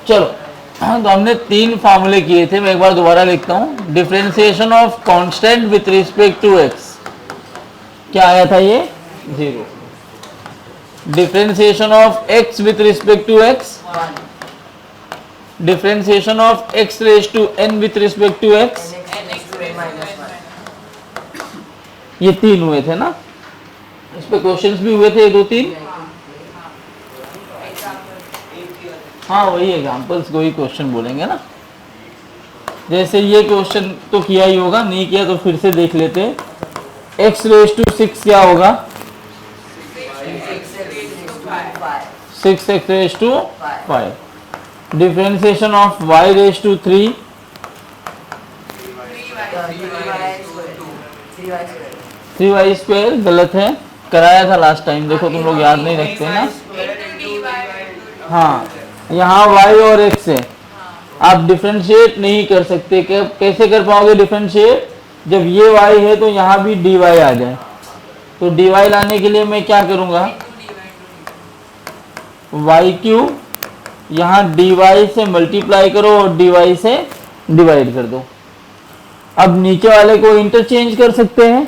चलो, तो हमने 3 फार्मूले किए थे, मैं एक बार दोबारा लिखता हूं। Differentiation of constant with respect to x, क्या आया था ये? 0। Differentiation of x with respect to x, differentiation of x raise to n with respect to x, ये 3 हुए थे ना। इस पे क्वेश्चंस भी हुए थे 2-3। हाँ, वही एग्जाम्पल्स को ही क्वेश्चन बोलेंगे ना। जैसे ये क्वेश्चन तो किया ही होगा, नहीं किया तो फिर से देख लेते हैं। एक्स रेज टू 6 क्या होगा? 6x raise to 5। Differentiation of y raise to 3, 3y square गलत है, कराया था लास्ट टाइम, देखो तुम लोग याद नहीं रखते ना। हाँ, यहाँ y और x है, आप डिफरेंशिएट नहीं कर सकते। कैसे कर पाओगे डिफरेंशिएट? जब ये y है तो यहाँ भी dy आ जाए। तो dy लाने के लिए मैं क्या करूँगा? y क्यूब, यहाँ dy से मल्टीप्लाई करो और dy से डिवाइड कर दो। अब नीचे वाले को इंटरचेंज कर सकते हैं,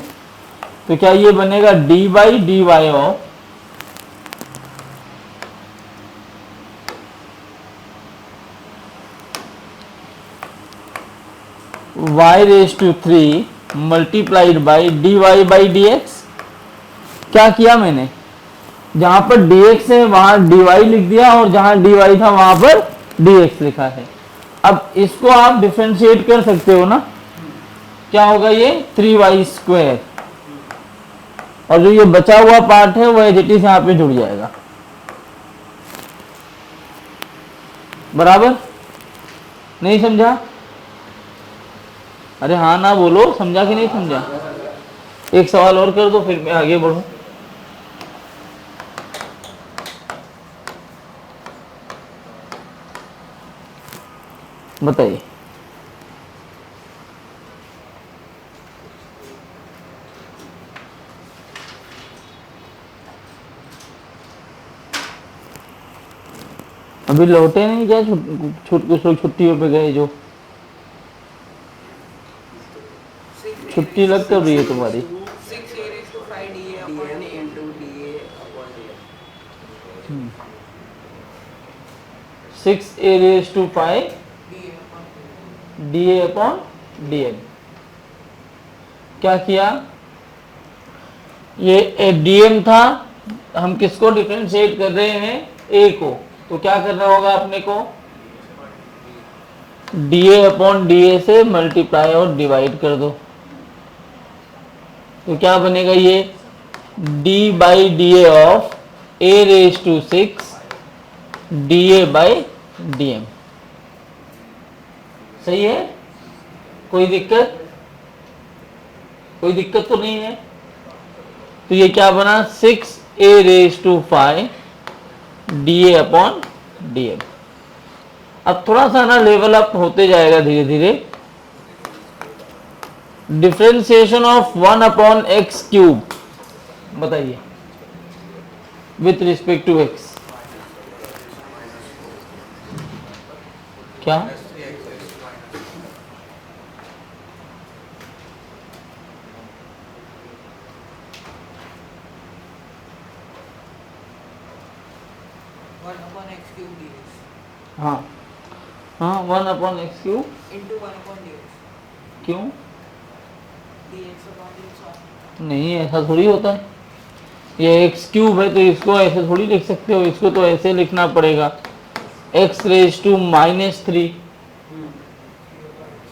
तो क्या ये बनेगा d by d y of y raise to 3 multiplied by d y by d x. क्या किया मैंने? जहां पर dx है वहां dy लिख दिया और जहां dy था वहां पर dx लिखा है। अब इसको आप डिफरेंशिएट कर सकते हो ना। क्या होगा ये? 3y स्क्वायर, और जो ये बचा हुआ पार्ट है वो एज इट इज यहाँ पे जुड़ जाएगा। बराबर? नहीं समझा? अरे हाँ ना बोलो, समझा कि नहीं समझा? एक सवाल और कर दो फिर मैं आगे बढ़ूं। बताइए। अभी लौटे नहीं क्या? कुछ लोग छुट्टियों पे गए जो। छुट्टी लग कर रही है तुम्हारी? 6a raise to 5 dA upon dN। क्या किया? ये dm था, हम किसको डिफरेंशिएट कर रहे हैं? a को। तो क्या करना होगा अपने को? dA अपॉन dA से मल्टीप्लाई और डिवाइड कर दो। तो क्या बनेगा ये? d by d a of a raise to 6 dA by dm। सही है? कोई दिक्कत? कोई दिक्कत तो नहीं है? तो ये क्या बना? 6a raise to 5 dA upon dm। अब थोड़ा सा ना लेवल अप होते जाएगा धीरे धीरे। Differentiation of 1 upon x cube, बताइए, विथ रिस्पेक्ट टू एक्स। क्या? हाँ हाँ, 1 upon x cube into 1 upon dx। क्यों? dx upon dx। नहीं, ऐसा थोड़ी होता है। ये एक्स क्यूब है तो इसको ऐसे थोड़ी लिख सकते हो, इसको तो ऐसे लिखना पड़ेगा। X raise to -3।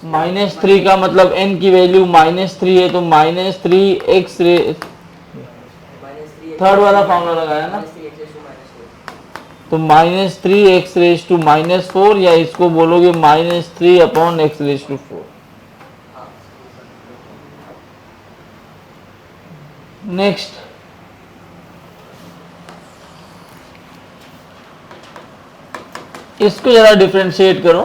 -3 का मतलब n की वैल्यू -3 है, तो -3 एक्स रेज, थर्ड वाला फॉर्मूला लगाया ना, तो -3 एक्स रेज टू -4, या इसको बोलोगे -3 upon x raise to 4। Next, इसको जरा डिफरेंशिएट करो।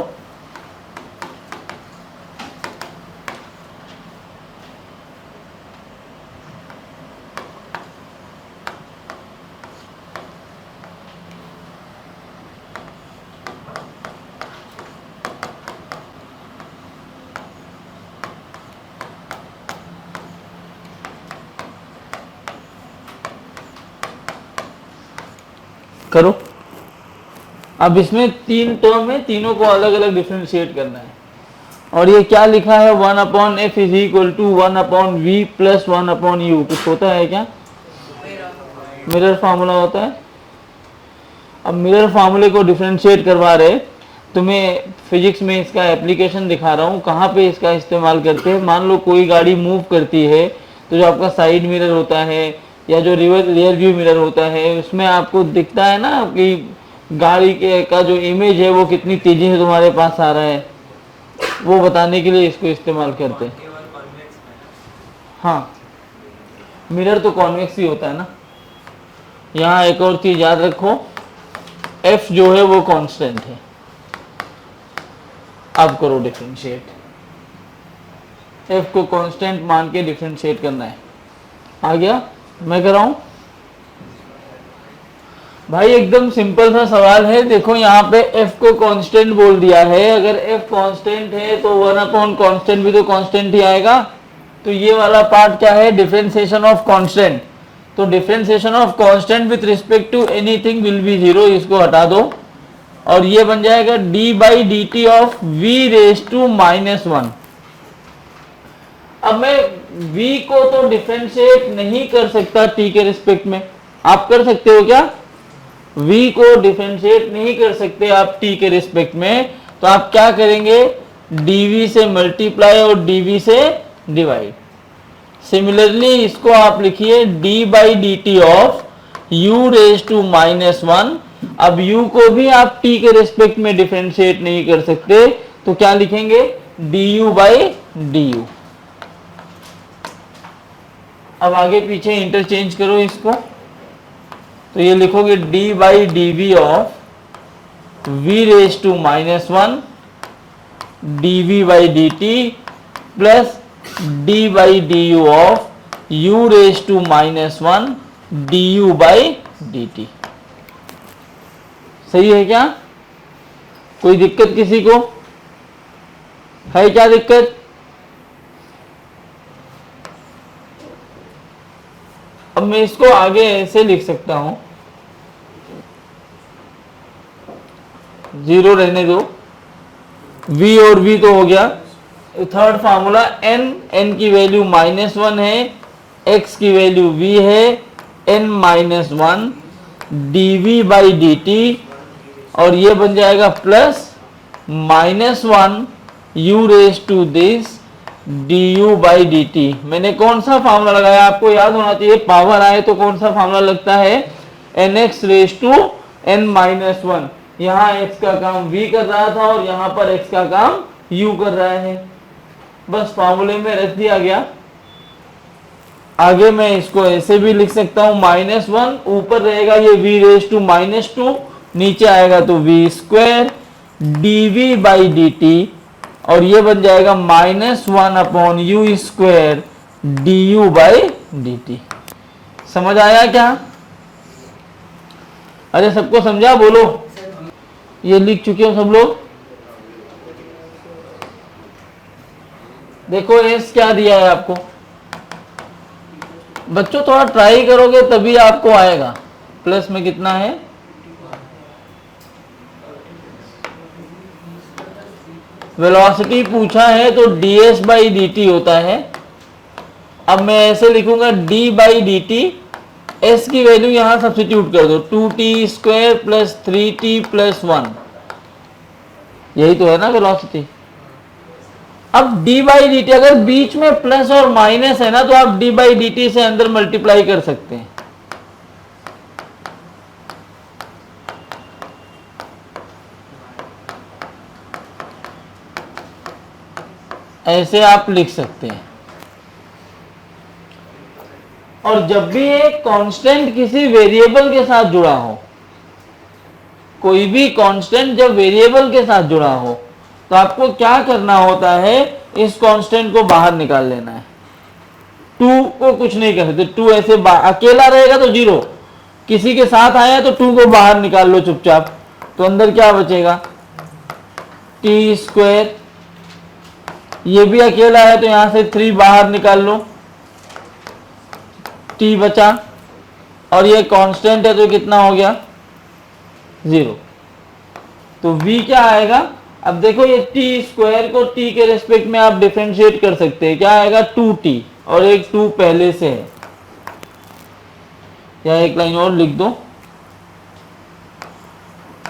करो। अब इसमें 3 टर्म है, तीनों को अलग अलग डिफरेंशिएट करना है। और ये क्या लिखा है, 1/f is equal to 1/v plus 1/u। कुछ होता है क्या? मिरर फार्मूला होता है। अब मिरर फार्मूले को डिफरेंशिएट करवा रहे, तुम्हें फिजिक्स में इसका एप्लीकेशन दिखा रहा हूँ कहाँ पे इसका इस्तेमाल करते हैं। मान लो कोई गाड़ी मूव करती है तो जो आपका साइड मिरर होता है या जो रियर व्यू मिरर होता है, उसमें आपको दिखता है ना कि गाड़ी के का जो इमेज है वो कितनी तेजी से तुम्हारे पास आ रहा है, वो बताने के लिए इसको इस्तेमाल करते हैं। हाँ, मिरर तो कॉन्वेक्स ही होता है ना। यहाँ एक और चीज याद रखो, f जो है वो कांस्टेंट है। अब करो डिफरेंशिएट, f को कांस्टेंट मान के डिफरेंशिएट करना है। आ गया? मैं कराऊं? भाई एकदम सिंपल सा सवाल है। देखो यहाँ पे f को कांस्टेंट बोल दिया है, अगर f कांस्टेंट है तो 1 कांस्टेंट भी तो कांस्टेंट ही आएगा। तो ये वाला पार्ट क्या है, डिफरेंशिएशन ऑफ कांस्टेंट। तो differentiation of constant with respect to anything will be 0, इसको हटा दो और ये बन जाएगा d/dt of v raise to -1। अब मैं v को तो डिफरेंशिएट नहीं कर सकता t के रिस्पेक्ट में, आप कर सकते हो क्या? v को डिफरेंशिएट नहीं कर सकते आप t के रिस्पेक्ट में, तो आप क्या करेंगे, dv से मल्टीप्लाई और dv से डिवाइड। सिमिलरली इसको आप लिखिए d/dt of u raise to -1। अब u को भी आप t के रिस्पेक्ट में डिफरेंशिएट नहीं कर सकते, तो क्या लिखेंगे, du/du। अब आगे पीछे इंटरचेंज करो इसको, तो ये लिखोगे d/dv of v raise to -1 dv/dt plus d/du of u raise to -1 du/dt। सही है क्या? कोई दिक्कत किसी को है? क्या दिक्कत? अब मैं इसको आगे ऐसे लिख सकता हूं, 0 रहने दो, v और v तो हो गया। थर्ड फार्मूला n की वैल्यू -1 है, x की वैल्यू v है, n-1 dv/dt और ये बन जाएगा plus -1 u raise to this du/dt। मैंने कौन सा फार्मूला लगाया, आपको याद होना चाहिए, पावर आए तो कौन सा फार्मूला लगता है, nx रेज टू n-1। यहाँ x का काम v कर रहा था और यहाँ पर x का काम u कर रहा है, बस फार्मूले में रख दिया गया। आगे मैं इसको ऐसे भी लिख सकता हूं, -1 ऊपर रहेगा ये v रेज टू -2, नीचे आएगा तो v² dv/dt और ये बन जाएगा -1/u² du/dt। समझ आया क्या? अरे सबको समझा? बोलो। ये लिख चुके हो सब लोग? देखो एस क्या दिया है आपको, बच्चों थोड़ा ट्राई करोगे तभी आपको आएगा। प्लस में कितना है, वेलोसिटी पूछा है तो ds/dt होता है। अब मैं ऐसे लिखूंगा d/dt, s की वैल्यू यहां सब्स्टिट्यूट कर दो, 2t² प्लस 3t प्लस 1, यही तो है ना वेलोसिटी। अब d/dt अगर बीच में प्लस और माइनस है ना, तो आप d/dt से अंदर मल्टीप्लाई कर सकते हैं। ऐसे आप लिख सकते हैं। और जब भी एक कांस्टेंट किसी वेरिएबल के साथ जुड़ा हो, कोई भी कांस्टेंट जब वेरिएबल के साथ जुड़ा हो, तो आपको क्या करना होता है, इस कांस्टेंट को बाहर निकाल लेना है। 2 को कुछ नहीं कर सकते, 2 ऐसे अकेला रहेगा तो 0, किसी के साथ आया तो 2 को बाहर निकाल लो चुपचाप, तो अंदर क्या बचेगा, t²। ये भी अकेला है तो यहां से 3 बाहर निकाल लो, t बचा, और ये कांस्टेंट है तो कितना हो गया 0। तो v क्या आएगा? अब देखो ये t स्क्वायर को t के रेस्पेक्ट में आप डिफरेंशिएट कर सकते हैं, क्या आएगा? 2t, और एक 2 पहले से है, या एक लाइन और लिख दो,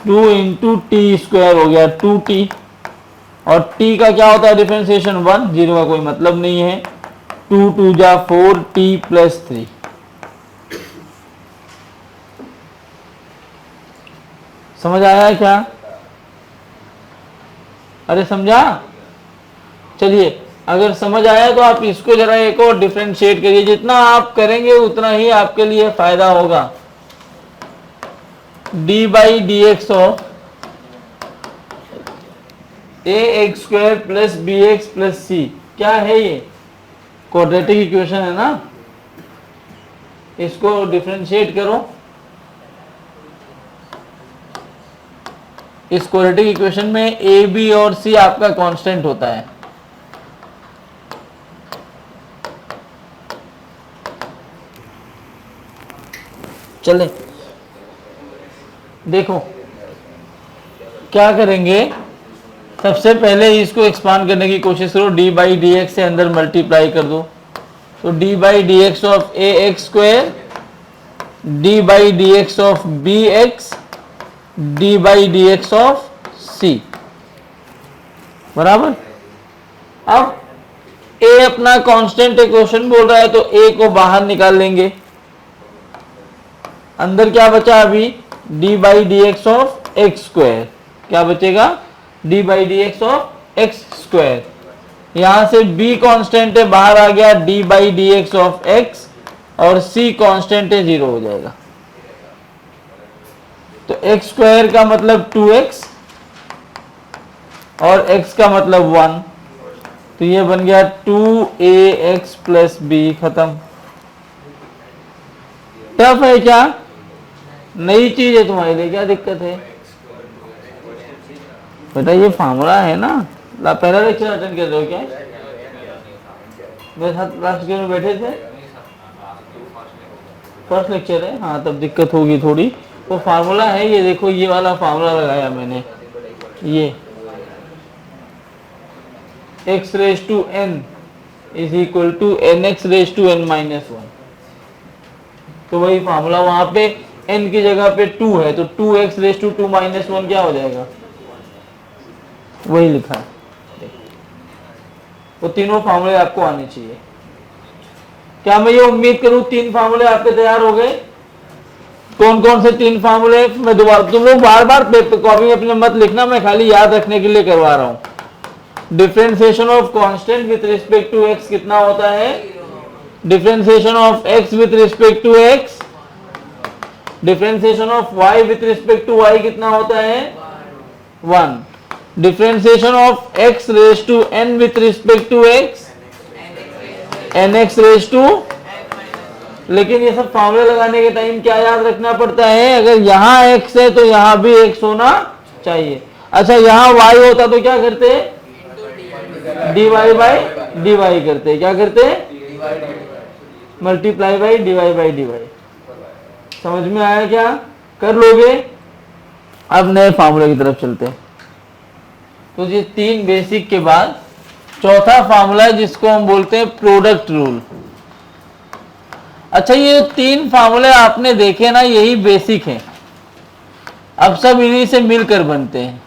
2 इंटू टी स्क्वायर हो गया 2t, और t का क्या होता है डिफरेंशिएशन? 1, 0 का कोई मतलब नहीं है, 2 2 जा 4, t प्लस 3। समझ आया क्या? अरे समझा? चलिए, अगर समझ आया तो आप इसको जरा एक और डिफरेंशिएट करिए, जितना आप करेंगे उतना ही आपके लिए फायदा होगा। D by d x of a x square plus b x plus c, क्या है ये? क्वाड्रेटिक इक्वेशन है ना, इसको डिफरेंशिएट करो। इस क्वाड्रेटिक इक्वेशन में ए बी और सी आपका कांस्टेंट होता है। चले देखो क्या करेंगे, सबसे पहले इसको एक्सपांड करने की कोशिश करो, डी बाई डी एक्स से अंदर मल्टीप्लाई कर दो, तो d by d x of a x square, d by d x of b x, d by d x of c, बराबर। अब ए अपना कांस्टेंट इक्वेशन बोल रहा है, तो ए को बाहर निकाल लेंगे, अंदर क्या बचा अभी? D by d x of x square, क्या बचेगा? D by d x of x square. यहां से b कांस्टेंट है, बाहर आ गया D by d x of x, और c कांस्टेंट है, 0 हो जाएगा। तो एक्स स्क्वायर का मतलब 2x, और x का मतलब 1, तो ये बन गया 2ax प्लस b, खत्म। टफ है क्या? नई चीज है तुम्हारे लिए, क्या दिक्कत है बेटा? ये फार्मूला है ना, पहला लेक्चर अटेंड कर रहे हो क्या? मेरे साथ लास्ट ईयर में बैठे थे, फर्स्ट लेक्चर है, हाँ तब दिक्कत होगी थोड़ी। तो फार्मूला है ये, देखो ये वाला फार्मूला लगाया मैंने, ये x raise to n is equal to nx raise to n minus 1, तो वही फार्मूला, वहां पे n की जगह पे 2 है, तो 2x रेज टू 2 माइनस 1 क्या हो जाएगा? वही लिखा है। वो तीनों फार्मूले आपको आने चाहिए। क्या मैं ये उम्मीद करूं 3 फार्मूले आपके तैयार हो गए? कौन कौन से 3 फार्मूले? मैं दोबारा, तुम लोग बार बार कॉपी में अपने मत लिखना, मैं खाली याद रखने के लिए करवा रहा हूं। Differentiation of constant with respect to x कितना होता है? Differentiation of x with respect to x, differentiation of y with respect to y कितना होता है? 1। Differentiation of x raise to n with respect to x, nx raise to. लेकिन ये सब फार्मूले लगाने के टाइम क्या याद रखना पड़ता है? अगर यहाँ x है तो यहाँ भी x होना चाहिए। अच्छा, यहाँ y होता तो क्या करते? dy बाई dy करते, क्या करते? Multiply by d y by d y. समझ में आया क्या? कर लोगे? अब नए फार्मूले की तरफ चलते हैं। तो ये 3 बेसिक के बाद चौथा फार्मूला है जिसको हम बोलते हैं प्रोडक्ट रूल। अच्छा, ये 3 फार्मूले आपने देखे ना, यही बेसिक है, अब सब इन्हीं से मिलकर बनते हैं।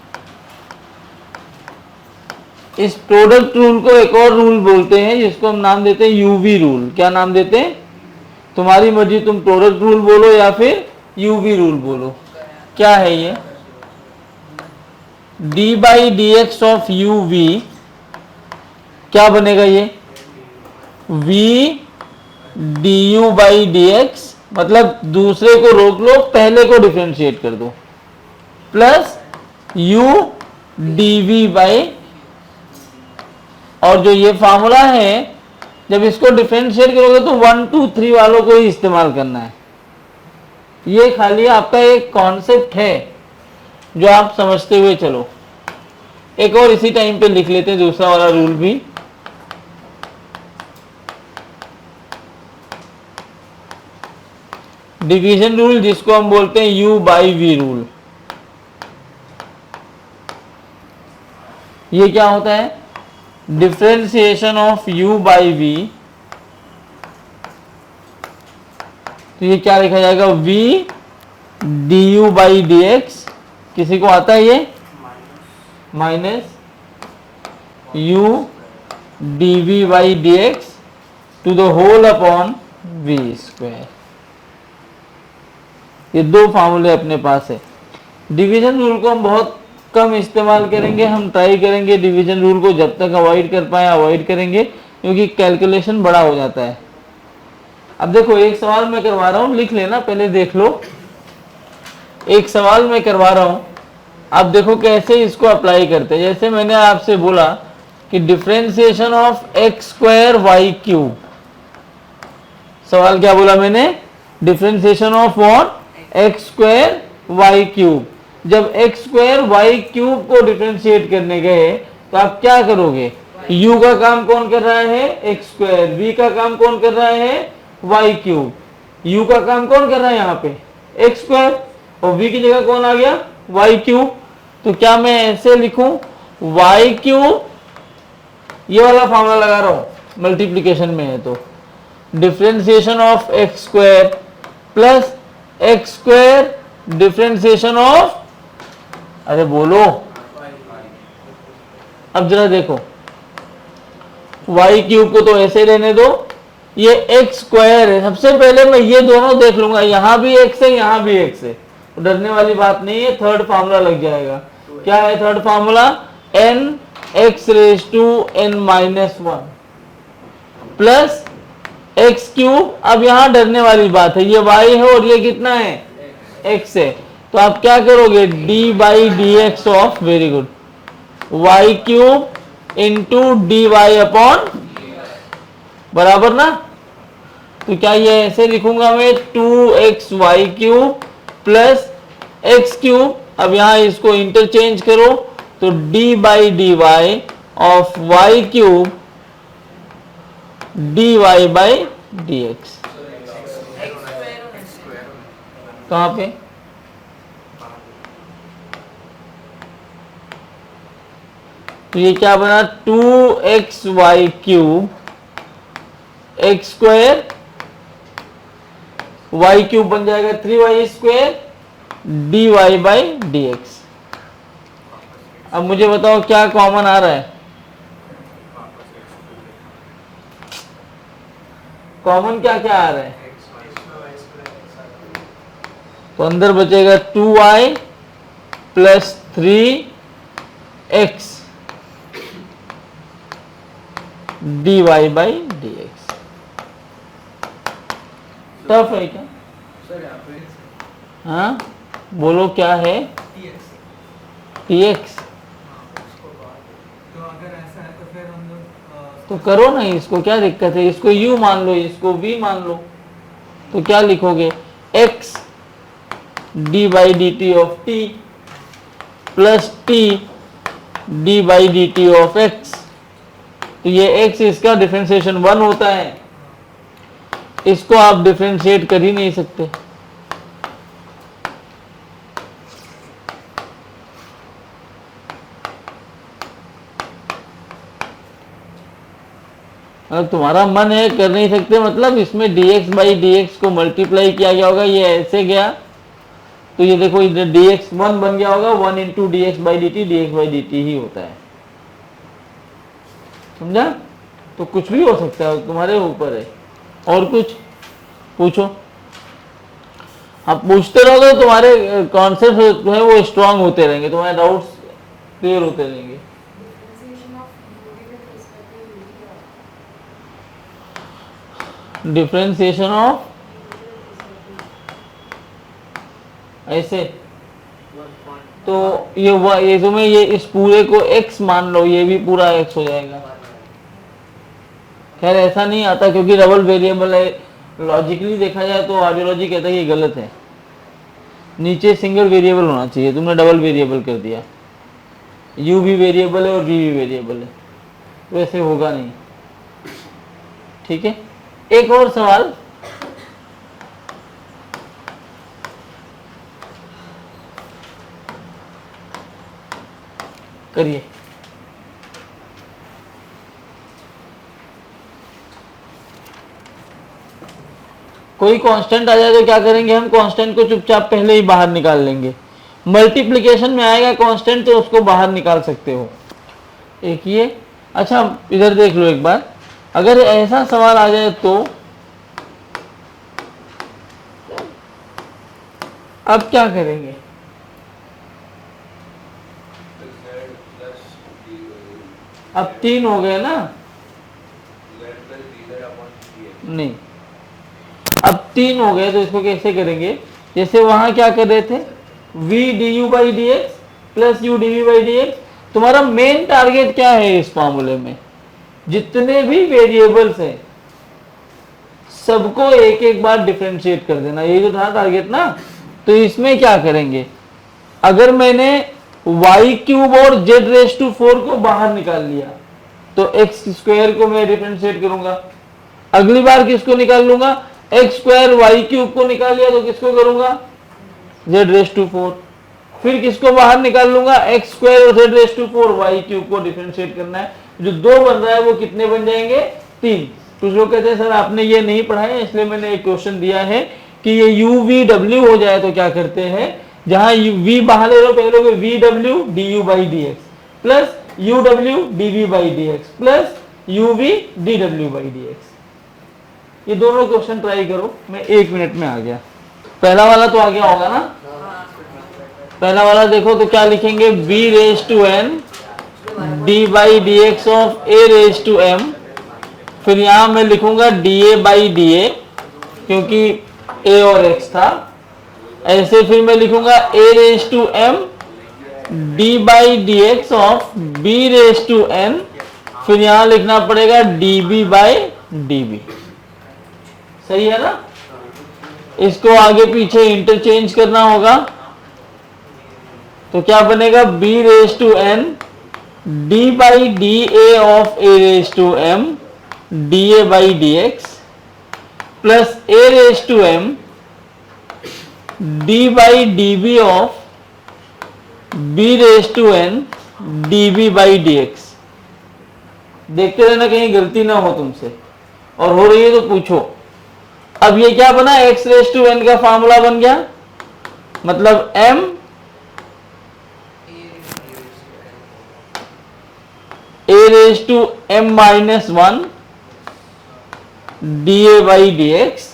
इस प्रोडक्ट रूल को एक और रूल बोलते हैं जिसको हम नाम देते हैं यूवी रूल। क्या नाम देते हैं? तुम्हारी मर्जी, तुम प्रोडक्ट रूल बोलो या फिर यूवी रूल बोलो। क्या है ये? D by d x of u v, क्या बनेगा ये? V d u by d x, मतलब दूसरे को रोक लो, पहले को डिफरेंशिएट कर दो, plus u d v by, और जो ये फार्मूला है जब इसको डिफरेंशिएट करोगे तो 1 2 3 वालों को ही इस्तेमाल करना है। ये खाली आपका एक कॉन्सेप्ट है जो आप समझते हुए चलो। एक और इसी टाइम पे लिख लेते हैं दूसरा वाला रूल भी। डिवीजन रूल, जिसको हम बोलते हैं यू बाई वी रूल। ये क्या होता है, differentiation of u by v, तो ये क्या लिखा जाएगा, v du बाई dx, किसी को आता है ये, minus u dv by dx to the whole upon v square. ये दो फार्मूले अपने पास है। डिवीजन रूल को हम बहुत कम इस्तेमाल करेंगे, हम ट्राई करेंगे डिवीजन रूल को जब तक अवॉइड कर पाए अवॉइड करेंगे, क्योंकि कैलकुलेशन बड़ा हो जाता है। अब देखो एक सवाल मैं करवा रहा हूँ, लिख लेना पहले, देख लो। एक सवाल मैं करवा रहा हूँ, अब देखो कैसे इसको अप्लाई करते हैं। जैसे मैंने आपसे बोला कि differentiation of x square y cube, सवाल क्या बोला मैंने, differentiation of what, x square y cube. जब एक्स स्क्वायर वाई क्यूब को डिफरेंशिएट करने गए तो आप क्या करोगे, u का काम कौन कर रहा है, एक्स स्क्वायर, v का काम कौन कर रहा है, वाई क्यूब, u का काम कौन कर रहा है यहाँ पे, एक्स स्क्वायर, और v की जगह कौन आ गया, वाई क्यूब। तो क्या मैं ऐसे लिखूं, वाई क्यूब, ये वाला फॉर्मूला लगा रहा हूं, मल्टीप्लीकेशन में है तो differentiation of x square plus x square differentiation of, अरे बोलो, अब जरा देखो, वाई क्यूब को तो ऐसे रहने दो, ये एक्स स्क्वायर है। सबसे पहले मैं ये दोनों देख लूंगा, यहां भी एक्स है यहां भी एक्स है, तो डरने वाली बात नहीं है, थर्ड फार्मूला लग जाएगा। क्या है third formula, n x raise to n minus one plus x cube. अब यहां डरने वाली बात है, ये वाई है और ये कितना है, एक्स है, तो आप क्या करोगे, d by d x of, very good, y cube into d y upon, बराबर ना। तो क्या ये ऐसे लिखूंगा मैं, 2xy cube plus x cube. अब यहां इसको इंटरचेंज करो तो d by d y of y cube d y by d x. कहां पे, तो ये क्या बना, 2xy cube x square, y cube बन जाएगा 3y square d y by d x. अब मुझे बताओ क्या कॉमन आ रहा है, कॉमन क्या क्या आ रहा है, तो अंदर बचेगा 2y plus 3x d y by d x. Tough है क्या, हाँ बोलो क्या है, tx, तो करो ना इसको, क्या दिक्कत है, इसको u मान लो, इसको v मान लो, तो क्या लिखोगे, x D by d T of t plus t D by d T of x। तो ये x इसका डिफरेंशिएशन 1 होता है, इसको आप डिफरेंशिएट कर ही नहीं सकते। अगर तुम्हारा मन है कर नहीं सकते, मतलब इसमें dx बाई dx को मल्टीप्लाई किया गया होगा, ये ऐसे गया तो ये देखो इधर dx 1 बन गया होगा, 1 into d x by d t, d x by d t ही होता है, समझा। तो कुछ भी हो सकता है, तुम्हारे ऊपर है। और कुछ पूछो, आप पूछते रहोगे तुम्हारे कॉन्सेप्ट जो है वो स्ट्रांग होते रहेंगे, तुम्हारे डाउट्स क्लियर होते रहेंगे। डिफरेंशिएशन ऑफ, ऐसे, तो ये तुम्हें ये इस पूरे को x मान लो, ये भी पूरा x हो जाएगा। खैर ऐसा नहीं आता क्योंकि डबल वेरिएबल है, लॉजिकली देखा जाए तो आर्डियोलॉजी कहता है ये गलत है, नीचे सिंगल वेरिएबल होना चाहिए, तुमने डबल वेरिएबल कर दिया, u भी वेरिएबल है और v भी वेरिएबल है, तो ऐसे होगा नहीं। ठीक है, एक और सवाल, करिए। कोई कांस्टेंट आ जाए तो क्या करेंगे, हम कांस्टेंट को चुपचाप पहले ही बाहर निकाल लेंगे। मल्टीप्लिकेशन में आएगा कांस्टेंट तो उसको बाहर निकाल सकते हो। एक ये, अच्छा इधर देख लो एक बार, अगर ऐसा सवाल आ जाए तो अब क्या करेंगे? अब 3 हो गए ना, नहीं अब 3 हो गए तो इसको कैसे करेंगे? जैसे वहां क्या कर रहे थे, v du by d x plus u D by d x. तुम्हारा मेन टारगेट क्या है इस फॉर्मूले में? जितने भी वेरिएबल्स हैं सबको एक एक बार डिफरेंशिएट कर देना, यही तो था टारगेट ना। तो इसमें क्या करेंगे, अगर मैंने y क्यूब और z रेस टू 4 को बाहर निकाल लिया तो x स्क्वायर को मैं डिफरेंशिएट करूंगा। अगली बार किसको निकाल लूंगा, x स्क्वायर y क्यूब को निकाल लिया तो किसको करूंगा, z रेस टू 4। फिर किसको बाहर निकाल लूंगा, x स्क्वायर और z raise to 4, y cube को डिफरेंशिएट करना है। जो 2 बन रहा है वो कितने बन जाएंगे, 3। कुछ लोग कहते हैं सर आपने ये नहीं पढ़ा है इसलिए मैंने एक क्वेश्चन दिया है कि ये u v w हो जाए तो क्या करते हैं, जहां v बाहर ले लो पहले v w du by d x plus u w dv by d x plus u v dw by d x. ये दोनों क्वेश्चन ट्राई करो, मैं 1 मिनट में आ गया। पहला वाला तो आ गया होगा ना, पहला वाला देखो तो क्या लिखेंगे, b raise to n d by d x of a raise to m। फिर यहां मैं लिखूंगा da बाई da क्योंकि a और x था। ऐसे फिर मैं लिखूंगा a raise to m d by d x of b raise to n। फिर यहां लिखना पड़ेगा db बाई db। सही है ना? इसको आगे पीछे इंटरचेंज करना होगा तो क्या बनेगा, b raise to n d by d a of a raise to m da by d x plus a raise to m d by d b of b raise to n db by d x. देखते रहना कहीं गलती ना हो तुमसे, और हो रही है तो पूछो। अब ये क्या बना, x रेज टू n का फार्मूला बन गया, मतलब m a raise to m minus 1 da by d x.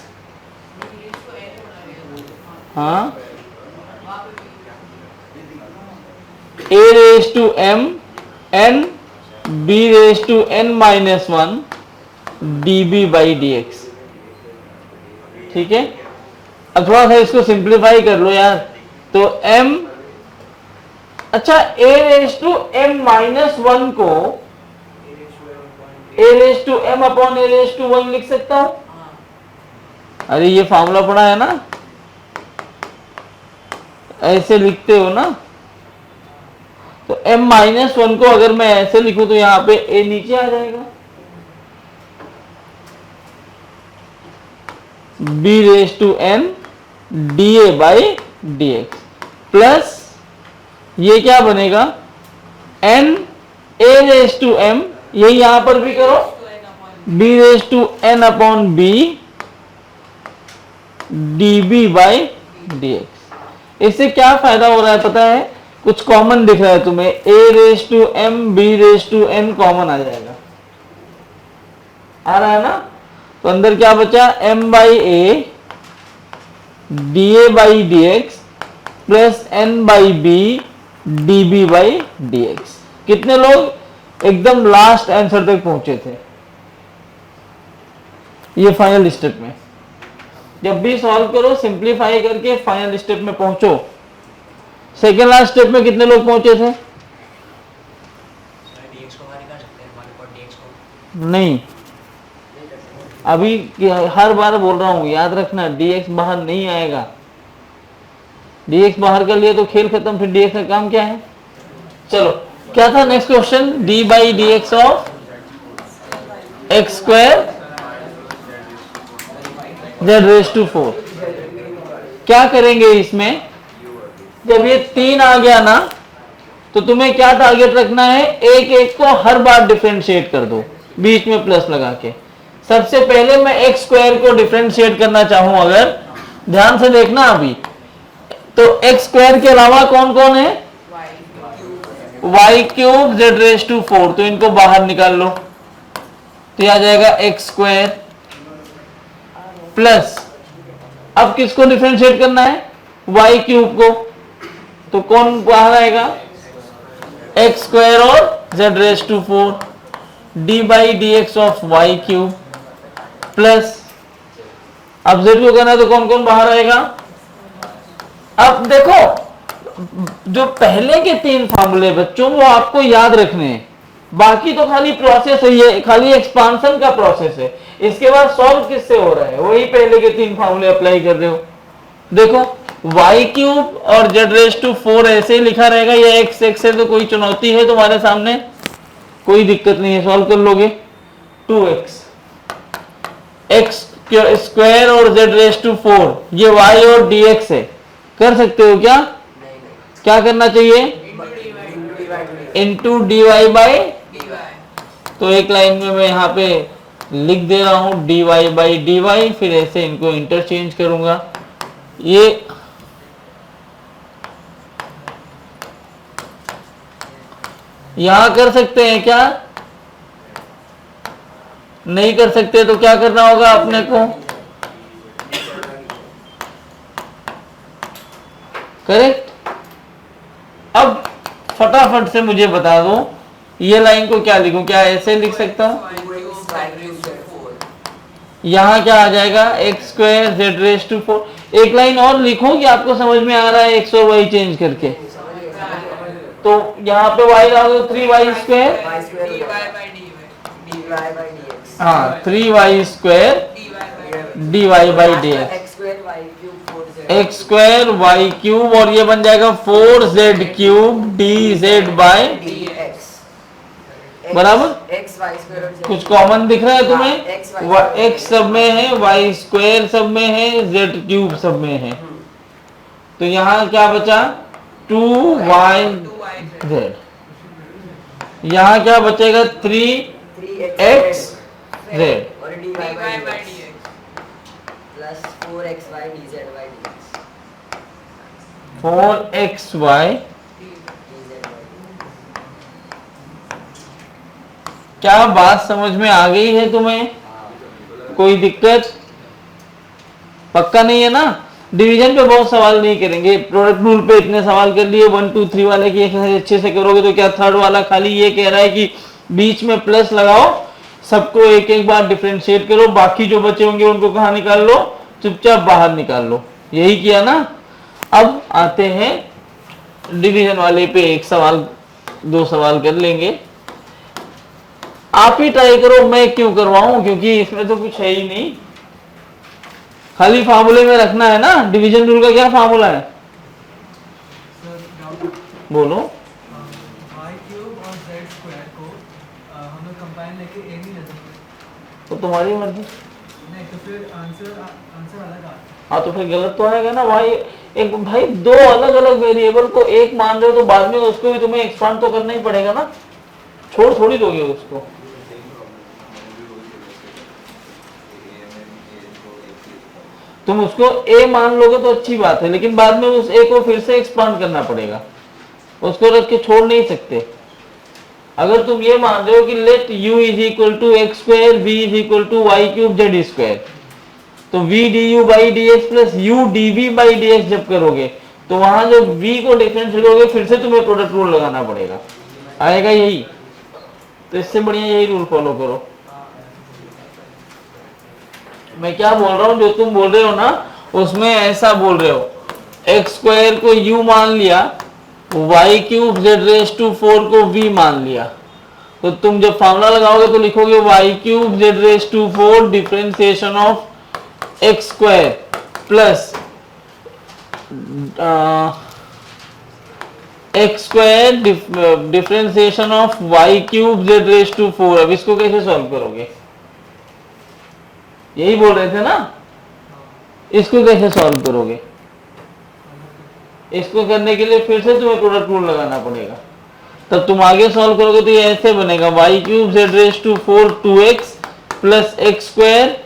हाँ, a raise to m n b raise to n minus 1 db by d x. ठीक है, अब थोड़ा सा इसको सिंप्लीफाई कर लो यार। तो m, अच्छा a raise to m minus 1 को a raise to m upon a raise to 1 लिख सकता हूं। अरे ये फार्मूला पढ़ा है ना, ऐसे लिखते हो ना। तो m माइनस 1 को अगर मैं ऐसे लिखूं तो यहां पे a नीचे आ जाएगा, b raise to n da by d x plus ये क्या बनेगा, n a raise to m, ये यहां पर भी करो, b raise to n upon b db by d x. इससे क्या फायदा हो रहा है पता है, कुछ कॉमन दिख रहा है तुम्हें, a raise to m b raise to n common आ जाएगा, आ रहा है ना। तो अंदर क्या बचा, m by a da by d x plus n by b db by d x. कितने लोग एकदम लास्ट आंसर तक पहुंचे थे? ये फाइनल स्टेप में, जब भी सॉल्व करो सिंप्लीफाई करके फाइनल स्टेप में पहुंचो। सेकेंड लास्ट स्टेप में कितने लोग पहुंचे थे? नहीं, अभी हर बार बोल रहा हूं, याद रखना dx बाहर नहीं आएगा। dx बाहर कर लिया तो खेल खत्म, फिर dx का काम क्या है। चलो क्या था next question, d by d x of x square z raise to 4। क्या करेंगे इसमें, जब ये 3 आ गया ना तो तुम्हें क्या टारगेट रखना है, एक एक को हर बार डिफरेंशिएट कर दो, बीच में प्लस लगा के। सबसे पहले मैं एक्स स्क्वायर को डिफरेंशिएट करना चाहूं अगर, ध्यान से देखना अभी, तो एक्स स्क्वायर के अलावा कौन कौन है? Y cube z raise to 4, तो इनको बाहर निकाल लो, तो यह आ जाएगा एक्स स्क्वायर प्लस, अब किसको डिफरेंशिएट करना है? वाई क्यूब को, तो कौन बाहर आएगा? एक्स स्क्वायर और z raise to 4 d by d x of y cube plus, अब जेड को करना है तो कौन कौन बाहर आएगा? अब देखो जो पहले के 3 फार्मूले बच्चों वो आपको याद रखने हैं, बाकी तो खाली प्रोसेस है, ये खाली एक्सपांशन का प्रोसेस है। इसके बाद सॉल्व किससे हो रहा है? वही पहले के 3 फार्मूले अप्लाई कर रहे हो। देखो y क्यूब और z रेस टू 4 ऐसे ही लिखा रहेगा, ये x x है तो कोई चुनौती है तुम्हारे सामने? कोई दिक्कत नहीं है, सॉल्व कर लोगे। 2x x स्क्वायर और z रेस टू 4, ये y और dx है, कर सकते हो क्या? क्या करना चाहिए? इंटू डी वाई बाई, तो एक लाइन में मैं यहाँ पे लिख दे रहा हूं d y by d y, फिर ऐसे इनको इंटरचेंज करूंगा। ये यहां कर सकते हैं क्या? नहीं कर सकते, तो क्या करना होगा अपने को? करेक्ट। अब फटाफट से मुझे बता दो ये लाइन को क्या लिखूं? क्या ऐसे लिख सकता हूं? यहां क्या आ जाएगा? X square z raise to 4। एक लाइन और लिखो कि आपको समझ में आ रहा है एक्स और वाई चेंज करके। तो यहाँ पे y लाओगे 3y स्क्वायर, हाँ 3y square d y by d x square y cube, और ये बन जाएगा 4z cube D Z by बराबर। कुछ कॉमन दिख रहा है तुम्हें? x सब में है, y स्क्वायर सब में है, z क्यूब सब में है, तो यहाँ क्या बचा? 2yz। यहाँ क्या बचेगा? 3xz plus 4xy dz by dx 4xy। क्या बात समझ में आ गई है तुम्हें? कोई दिक्कत? पक्का नहीं है ना? डिवीजन पे बहुत सवाल नहीं करेंगे, प्रोडक्ट रूल पे इतने सवाल कर लिए, 1 2 3 वाले की एक्सरसाइज अच्छे से करोगे तो क्या थर्ड वाला खाली ये कह रहा है कि बीच में प्लस लगाओ, सबको एक एक बार डिफरेंशिएट करो, बाकी जो बचे होंगे उनको कहाँ निकाल लो? चुपचाप बाहर निकाल लो। यही किया ना? अब आते हैं डिवीजन वाले पे, एक सवाल 2 सवाल कर लेंगे। आप ही ट्राई करो, मैं क्यों करवाऊं, क्योंकि इसमें तो कुछ है ही नहीं, खाली फार्मूले में रखना है ना। डिवीजन रूल का क्या फार्मूला है? बोलो। y क्यूब और z स्क्वायर को हमें कंबाइन लेके a नहीं ले सकते? तो तुम्हारी मर्जी। नहीं तो फिर आंसर अलग आता है। हाँ तो फिर गलत तो आएगा ना भाई। एक भाई 2 अलग अलग वेरिएबल को एक मान रहे हो तो बाद में उसको भी तुम्हें एक्सपांड तो करना ही पड़ेगा ना, छोड़ थोड़ी दोगे उसको। तुम उसको a मान लोगे तो अच्छी बात है, लेकिन बाद में उस a को फिर से एक्सपांड करना पड़ेगा, उसको रख के छोड़ नहीं सकते। अगर तुम ये मान रहे हो कि let u is equal to x square, v is equal to y cube z square, तो v du by d x plus u dv by d x जब करोगे तो वहां जो v को डिफरेंशिएट करोगे फिर से तुम्हें प्रोडक्ट रूल लगाना पड़ेगा, आएगा यही। तो इससे बढ़िया यही रूल फॉलो करो। मैं क्या बोल रहा हूं, जो तुम बोल रहे हो ना उसमें ऐसा बोल रहे हो, एक्स स्क्वायर को u मान लिया, y cube z raise to 4 को v मान लिया, तो तुम जब फॉर्मूला लगाओगे तो लिखोगे y cube z raise to 4 differentiation of x square plus x square differentiation of y cube z raise to 4। अब इसको कैसे सॉल्व करोगे? यही बोल रहे थे ना, इसको कैसे सॉल्व करोगे? इसको करने के लिए फिर से तुम्हें प्रोडक्ट रूल लगाना पड़ेगा, तब तुम आगे सॉल्व करोगे तो ये ऐसे बनेगा y cube z raise to 4 2x plus x square.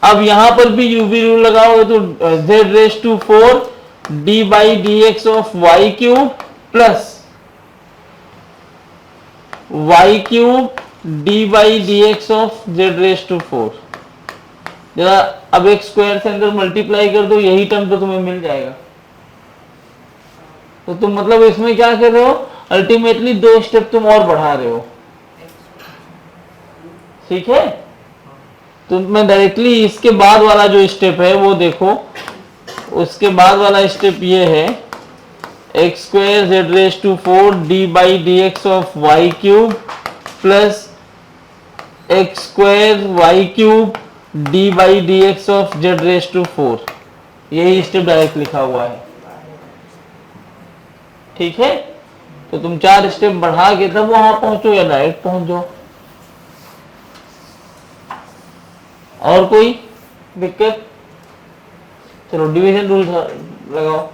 अब यहां पर भी यूवी रूल लगाओगे तो z raise to 4 d by d x of y cube plus y cube d by d x of z raise to 4। जरा अब x square से अंदर मल्टीप्लाई कर दो, यही टर्म तो तुम्हें मिल जाएगा। तो तुम मतलब इसमें क्या कर रहे हो, अल्टीमेटली 2 स्टेप तुम और बढ़ा रहे हो। ठीक है, तो मैं डायरेक्टली इसके बाद वाला जो स्टेप है वो देखो। उसके बाद वाला स्टेप ये है x square z raise to 4 d by d x of y cube plus x square y cube d by d x of z raise to 4। यही स्टेप डायरेक्ट लिखा हुआ है। ठीक है, तो तुम 4 स्टेप बढ़ा के तब वहां पहुंचो या डायरेक्ट पहुंच जाओ। और कोई दिक्कत? चलो डिवीजन रूल लगाओ।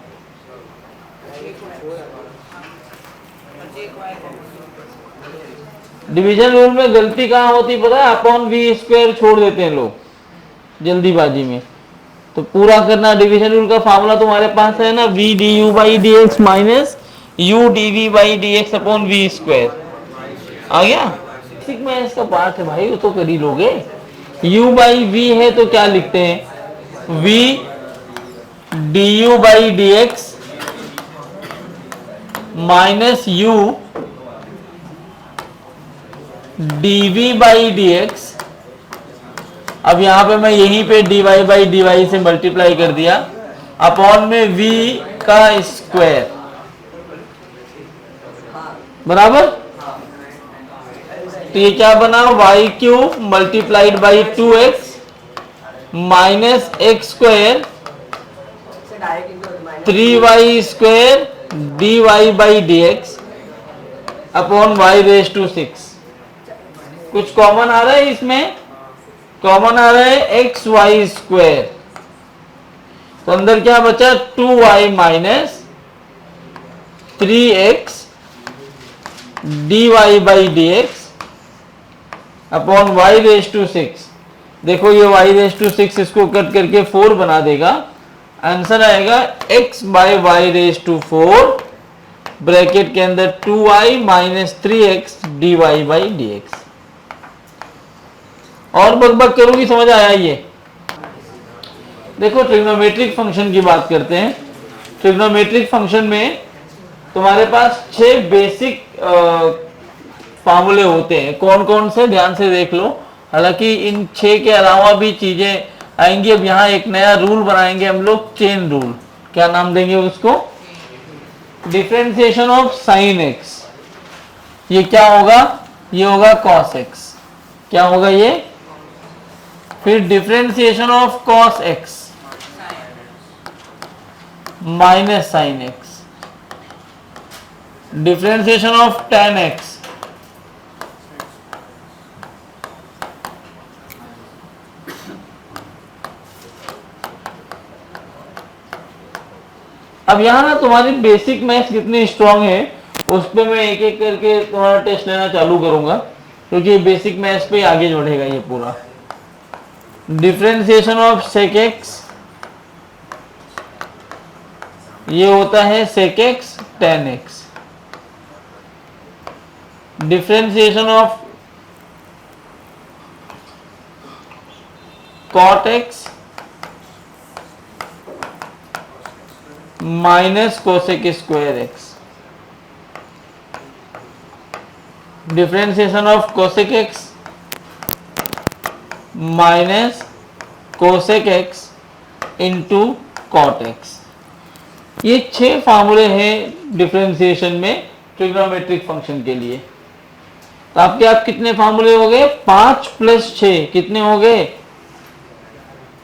डिवीजन रूल में गलती कहाँ होती पता है, अपॉन वी स्क्वायर छोड़ देते हैं लोग जल्दीबाजी में। तो पूरा करना, डिवीजन रूल का फार्मूला तुम्हारे पास है ना, v d u by d x minus u d v by d x upon v square. आ गया, बेसिक में इसका पार्ट है भाई, वो तो कर ही लोगे। u बाई वी है तो क्या लिखते हैं, v d u by d x minus u d v by d x. अब यहां पे मैं यहीं पे dy बाई डी वाई से मल्टीप्लाई कर दिया अपॉन में v का स्क्वायर बराबर। तो ये क्या बना, y cube multiplied by 2x minus x square 3y square d y by d x upon y raise to 6। कुछ कॉमन आ रहा है इसमें, कॉमन आ रहा है एक्स वाई स्क्वायर। तो अंदर क्या बचा, 2y minus 3x d y by d x upon y raise to 6। देखो ये y रेस टू 6 इसको कट करके 4 बना देगा। आंसर आएगा x by y raise to 4 bracket के अंदर 2y minus 3x d y by d x. और बकबक करूंगी, समझ आया ये? देखो ट्रिग्नोमेट्रिक फंक्शन की बात करते हैं। ट्रिग्नोमेट्रिक फंक्शन में तुम्हारे पास 6 बेसिक फार्मूले होते हैं। कौन कौन से, ध्यान से देख लो। हालांकि इन 6 के अलावा भी चीजें आएंगी। अब यहाँ एक नया रूल बनाएंगे हम लोग, चेन रूल। क्या नाम देंगे उसको, डिफरेंशिएशन ऑफ साइन एक्स। ये क्या होगा, ये होगा कॉस एक्स। क्या होगा ये, फिर differentiation of cos x minus sine x, differentiation of tan x अब यहां ना तुम्हारी बेसिक मैथ्स कितनी स्ट्रांग है उस पर मैं एक एक करके तुम्हारा टेस्ट लेना चालू करूंगा, क्योंकि बेसिक मैथ्स पे आगे बढ़ेगा ये पूरा। डिफरेंशिएशन ऑफ सेक एक्स, ये होता है sec x tan x. Differentiation of cot x minus cosec square x. Differentiation of cosec x minus cosec x into cot x. ये 6 फार्मूले हैं डिफरेंशिएशन में ट्रिग्नोमेट्रिक फंक्शन के लिए। तो आपके आप कितने फार्मूले हो गए, 5 प्लस 6 कितने हो गए,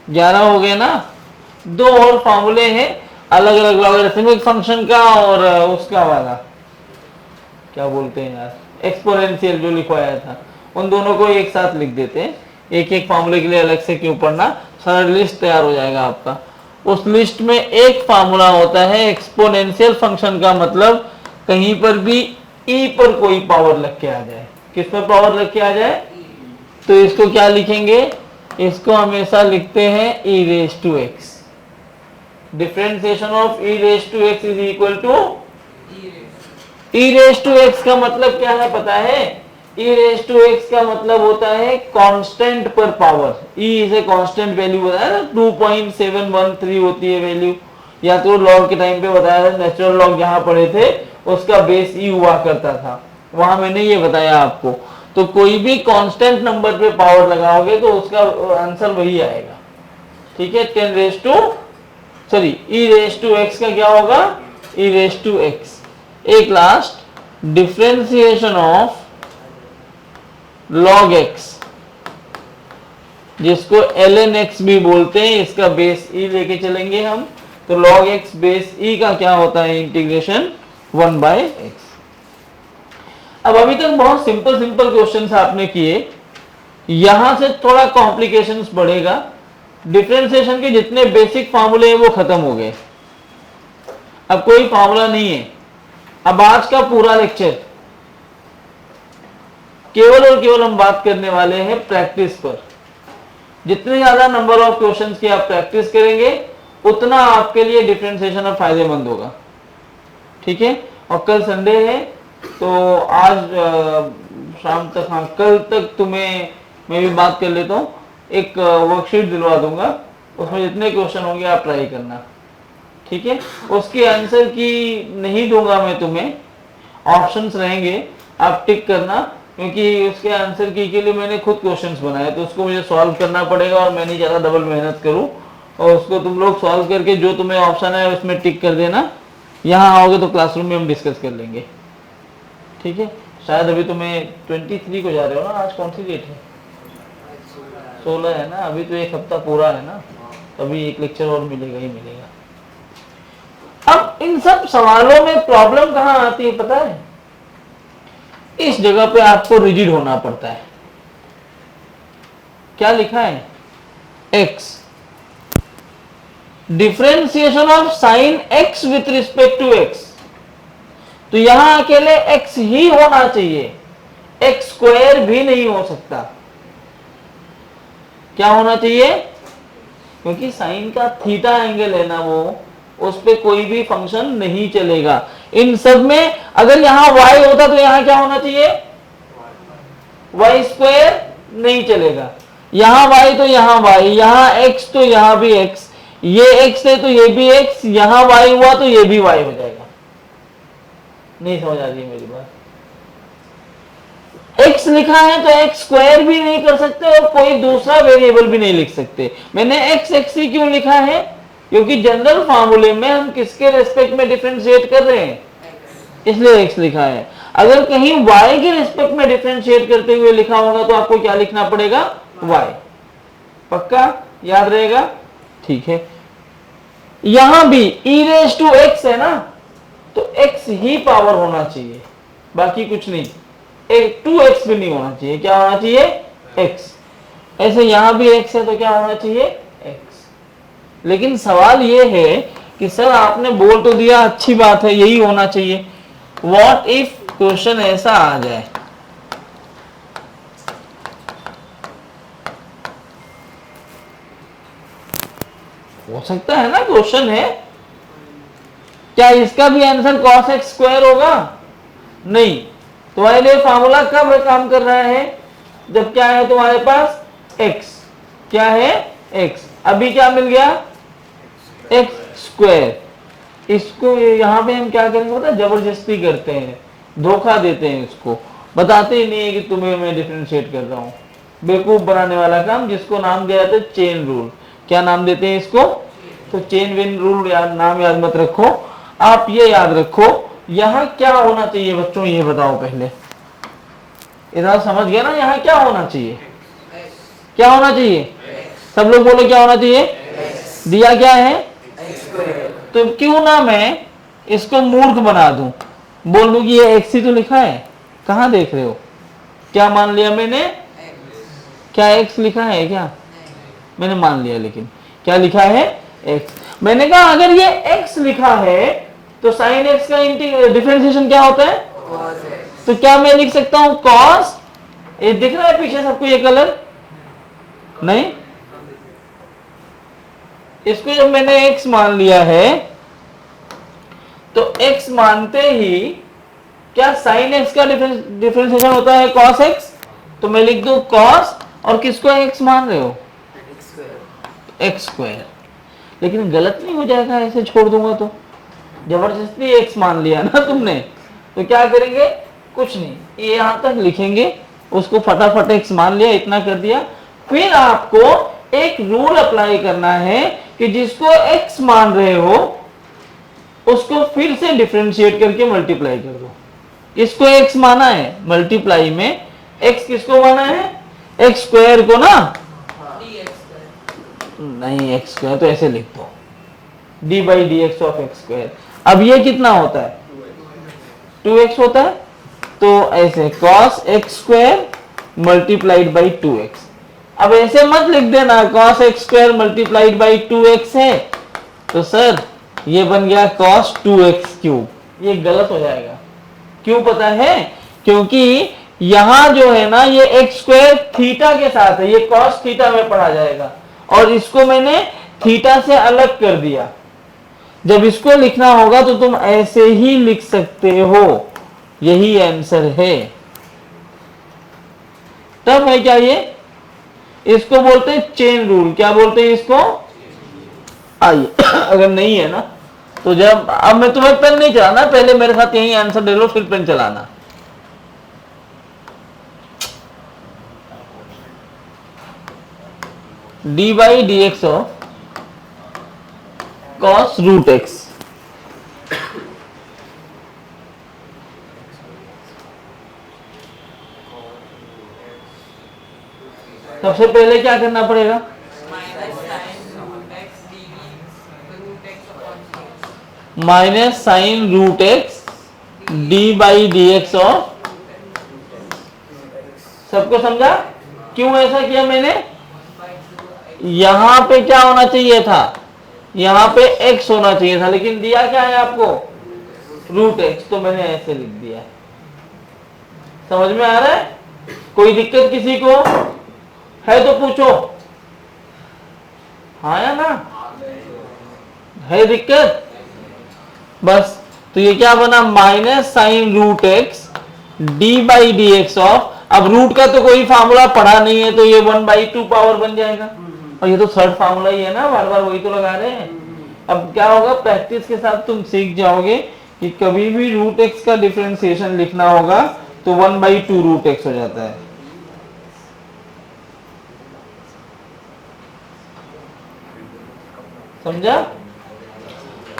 11 हो गए ना। 2 और फार्मूले हैं अलग अलग लॉगरिथमिक फंक्शन का और उसका वाला क्या बोलते हैं यार, एक्सपोनेंशियल जो लिखवाया था, उन दोनों को एक साथ लिख देते हैं। एक एक फार्मूले के लिए अलग से क्यों पढ़ना, सारा लिस्ट तैयार हो जाएगा आपका। उस लिस्ट में एक फार्मूला होता है एक्सपोनेंशियल फंक्शन का, मतलब कहीं पर भी e पर कोई पावर लग के आ जाए। किस पर पावर लग के आ जाए, तो इसको क्या लिखेंगे, इसको हमेशा लिखते हैं e raise to x. Differentiation of e raise to x is equal to e raise to x का मतलब क्या है पता है, e रेज टू एक्स का मतलब होता है कांस्टेंट पर पावर। e इसे कांस्टेंट वैल्यू बताया ना, 2.713 होती है वैल्यू, या तो लॉग के टाइम पे बताया था, नेचुरल लॉग जहां पढ़े थे उसका बेस e हुआ करता था, वहां मैंने ये बताया आपको। तो कोई भी कांस्टेंट नंबर पे पावर लगाओगे तो उसका आंसर वही आएगा, ठीक है। 10 raise to sorry e raise to x का क्या होगा, e रेज टू एक्स। एक last, differentiation of log x, जिसको ln x भी बोलते हैं, इसका बेस e लेके चलेंगे हम, तो log x बेस e का क्या होता है, इंटीग्रेशन 1/x। अब अभी तक बहुत सिंपल सिंपल क्वेश्चंस आपने किए, यहां से थोड़ा कॉम्प्लिकेशंस बढ़ेगा। डिफरेंशिएशन के जितने बेसिक फार्मूले हैं वो खत्म हो गए, अब कोई फार्मूला नहीं है। अब आज का पूरा लेक्चर केवल और केवल हम बात करने वाले हैं प्रैक्टिस पर। जितने ज्यादा नंबर ऑफ क्वेश्चंस की आप प्रैक्टिस करेंगे उतना आपके लिए डिफरेंशिएशन अब फायदेमंद होगा, ठीक है। और कल संडे है तो आज शाम तक, हाँ कल तक तुम्हें मैं भी बात कर लेता हूँ, एक वर्कशीट दिलवा दूंगा, उसमें जितने क्वेश्चन होंगे आप ट्राई करना, ठीक है। उसके आंसर की नहीं दूंगा मैं तुम्हें, ऑप्शंस रहेंगे, आप टिक करना, क्योंकि उसके आंसर की के लिए मैंने खुद क्वेश्चंस बनाए तो उसको मुझे सॉल्व करना पड़ेगा और मैं नहीं ज़्यादा डबल मेहनत करूं। और उसको तुम लोग सॉल्व करके जो तुम्हें ऑप्शन है उसमें टिक कर देना, यहाँ आओगे तो क्लासरूम में हम डिस्कस कर लेंगे, ठीक है। शायद अभी तुम्हें 23 को जा रहे हो ना, आज कौन सी डेट है, 16 है ना, अभी तो एक हफ्ता पूरा है ना, अभी एक लेक्चर और मिलेगा ही मिलेगा। अब इन सब सवालों में प्रॉब्लम कहाँ आती है पता है, इस जगह पे आपको रिजिड होना पड़ता है। क्या लिखा है, x, differentiation of sine x with respect to x, तो यहां अकेले x ही होना चाहिए, x स्क्वायर भी नहीं हो सकता। क्या होना चाहिए, क्योंकि साइन का थीटा एंगल है ना, वो उस पे कोई भी फंक्शन नहीं चलेगा। इन सब में अगर यहां y होता तो यहां क्या होना चाहिए, y स्क्वायर नहीं चलेगा, यहां y तो यहां y, यहां x तो यहां भी x, ये x है तो ये भी x, यहां y हुआ तो ये भी y हो जाएगा। नहीं समझ आ रही मेरी बात, x लिखा है तो x स्क्वायर भी नहीं कर सकते और कोई दूसरा वेरिएबल भी नहीं लिख सकते। मैंने x ही क्यों लिखा है, क्योंकि जनरल फार्मूले में हम किसके रेस्पेक्ट में डिफरेंशिएट कर रहे हैं, इसलिए x लिखा है। अगर कहीं y के रेस्पेक्ट में डिफरेंशिएट करते हुए लिखा होगा तो आपको क्या लिखना पड़ेगा, y। पक्का याद रहेगा, ठीक है। यहां भी e रेज टू x है ना, तो x ही पावर होना चाहिए, बाकी कुछ नहीं, 2x भी नहीं होना चाहिए, क्या होना चाहिए, x। ऐसे यहां भी x है तो क्या होना चाहिए, x। लेकिन सवाल ये है कि सर आपने बोल तो दिया, अच्छी बात है, यही होना चाहिए, व्हाट इफ क्वेश्चन ऐसा आ जाए, हो सकता है ना, क्वेश्चन है, क्या इसका भी आंसर cos x स्क्वायर होगा, नहीं। तुम्हारे लिए फार्मूला कब काम कर रहा है, जब क्या है तुम्हारे पास x, क्या है x, अभी क्या मिल गया, x स्क्वायर। इसको यहां पे हम क्या करेंगे पता है, जबरदस्ती करते हैं, धोखा देते हैं, इसको बताते ही नहीं है कि तुम्हें मैं डिफरेंशिएट कर रहा हूं, बेवकूफ बनाने वाला काम, जिसको नाम दिया जाता है चेन रूल। क्या नाम देते हैं इसको, तो चेन वेन रूल नाम याद मत रखो, आप ये याद रखो, यहां क्या होना चाहिए बच्चों, ये बताओ पहले, इधर समझ गया ना, यहां क्या होना चाहिए, क्या होना चाहिए, सब लोग बोलो क्या होना चाहिए, दिया क्या है, तो क्यों ना मैं इसको मूर्ख बना दूं, बोल दूं कि ये x ही तो लिखा है, कहां देख रहे हो, क्या मान लिया मैंने, क्या x लिखा है, क्या मैंने मान लिया, लेकिन क्या लिखा है, x। मैंने कहा अगर ये x लिखा है तो साइन x का डिफरेंशिएशन क्या होता है, तो क्या मैं लिख सकता हूं cos ये दिख रहा है पीछे सबको ये कलर? नहीं, इसको जब मैंने x मान लिया है तो x मानते ही क्या sin x का डिफरेंशिएशन होता है cos x, तो मैं लिख दूं cos, और किसको x मान रहे हो? x square. लेकिन गलत नहीं हो जाएगा ऐसे छोड़ दूंगा तो? जबरदस्ती x मान लिया ना तुमने, तो क्या करेंगे? कुछ नहीं, ये यहां तक लिखेंगे, उसको फटाफट x मान लिया, इतना कर दिया। फिर आपको एक रूल अप्लाई करना है कि जिसको x मान रहे हो उसको फिर से डिफरेंशिएट करके मल्टीप्लाई कर दो। इसको x माना है, मल्टीप्लाई में x किसको माना है? x स्क्वायर को ना, नहीं x स्क्वायर तो ऐसे लिख दो, d by d x of x square. अब ये कितना होता है? 2x होता है, तो ऐसे cos x square multiplied by 2x। अब ऐसे मत लिख देना cos x square multiplied by 2x है, तो सर ये बन गया cos 2x क्यूब, ये गलत हो जाएगा। क्यों पता है? क्योंकि यहां जो है ना ये x स्क्वायर थीटा के साथ है, ये cos थीटा में पढ़ा जाएगा, और इसको मैंने थीटा से अलग कर दिया। जब इसको लिखना होगा तो तुम ऐसे ही लिख सकते हो, यही आंसर है। तब है क्या ये? इसको बोलते हैं चेन रूल। क्या बोलते हैं इसको? आइए अगर नहीं है ना तो जब, अब मैं तुम्हें पेन नहीं चलाना, पहले मेरे साथ यही आंसर दे लो फिर पेन चलाना। D by d x of cos root x, सबसे पहले क्या करना पड़ेगा? Minus sine root x d by d x of, सबको समझा? क्यों ऐसा किया मैंने? यहां पे क्या होना चाहिए था? यहां पे x होना चाहिए था, लेकिन दिया क्या है आपको? रूट एक्स, तो मैंने ऐसे लिख दिया। समझ में आ रहा है? कोई दिक्कत किसी को है तो पूछो। हाँ या ना? है दिक्कत? बस, तो ये क्या बना? Minus sine root x d by d x of, अब रूट का तो कोई फार्मूला पढ़ा नहीं है तो ये 1/2 पावर बन जाएगा, और ये तो थर्ड फार्मूला ही है ना, बार बार वही तो लगा रहे हैं। अब क्या होगा? प्रैक्टिस के साथ तुम सीख जाओगे कि कभी भी रूट एक्स का डिफरेंशिएशन लिखना होगा तो 1/2 रूट एक्स हो जाता है। समझा?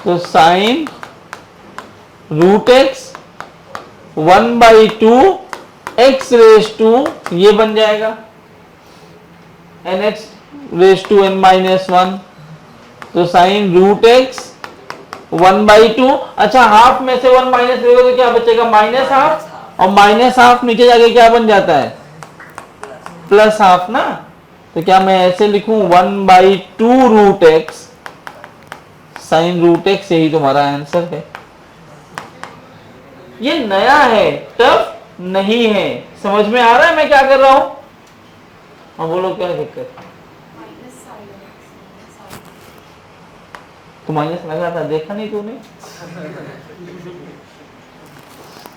तो sine root x 1/2 x raise to, ये बन जाएगा n x raise to n minus 1, तो साइन रूट एक्स 1/2। अच्छा, हाफ में से 1 माइनस करोगे तो क्या बचेगा? माइनस हाफ, और माइनस हाफ नीचे जाके क्या बन जाता है? प्लस हाफ ना। तो क्या मैं ऐसे लिखूं 1/2 root x sine root x, यही तुम्हारा आंसर है। ये नया है, टफ नहीं है। समझ में आ रहा है मैं क्या कर रहा हूं? हाँ बोलो, क्या दिक्कत? तो माइनस लगा था, देखा नहीं तूने?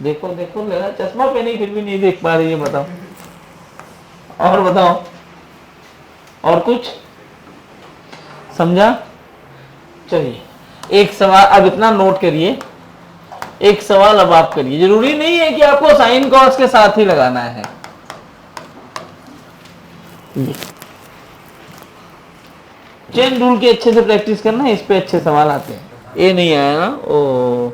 देखो देखो, लगा चश्मा पहने फिर भी नहीं देख पा रही है, बताओ। और बताओ, और कुछ समझा? चलिए एक सवाल अब, इतना नोट करिए। एक सवाल अब आप करिए, जरूरी नहीं है कि आपको साइन कॉस के साथ ही लगाना है। चेन रूल की अच्छे से प्रैक्टिस करना, इस पे अच्छे सवाल आते हैं। ये नहीं आया ना? ओ,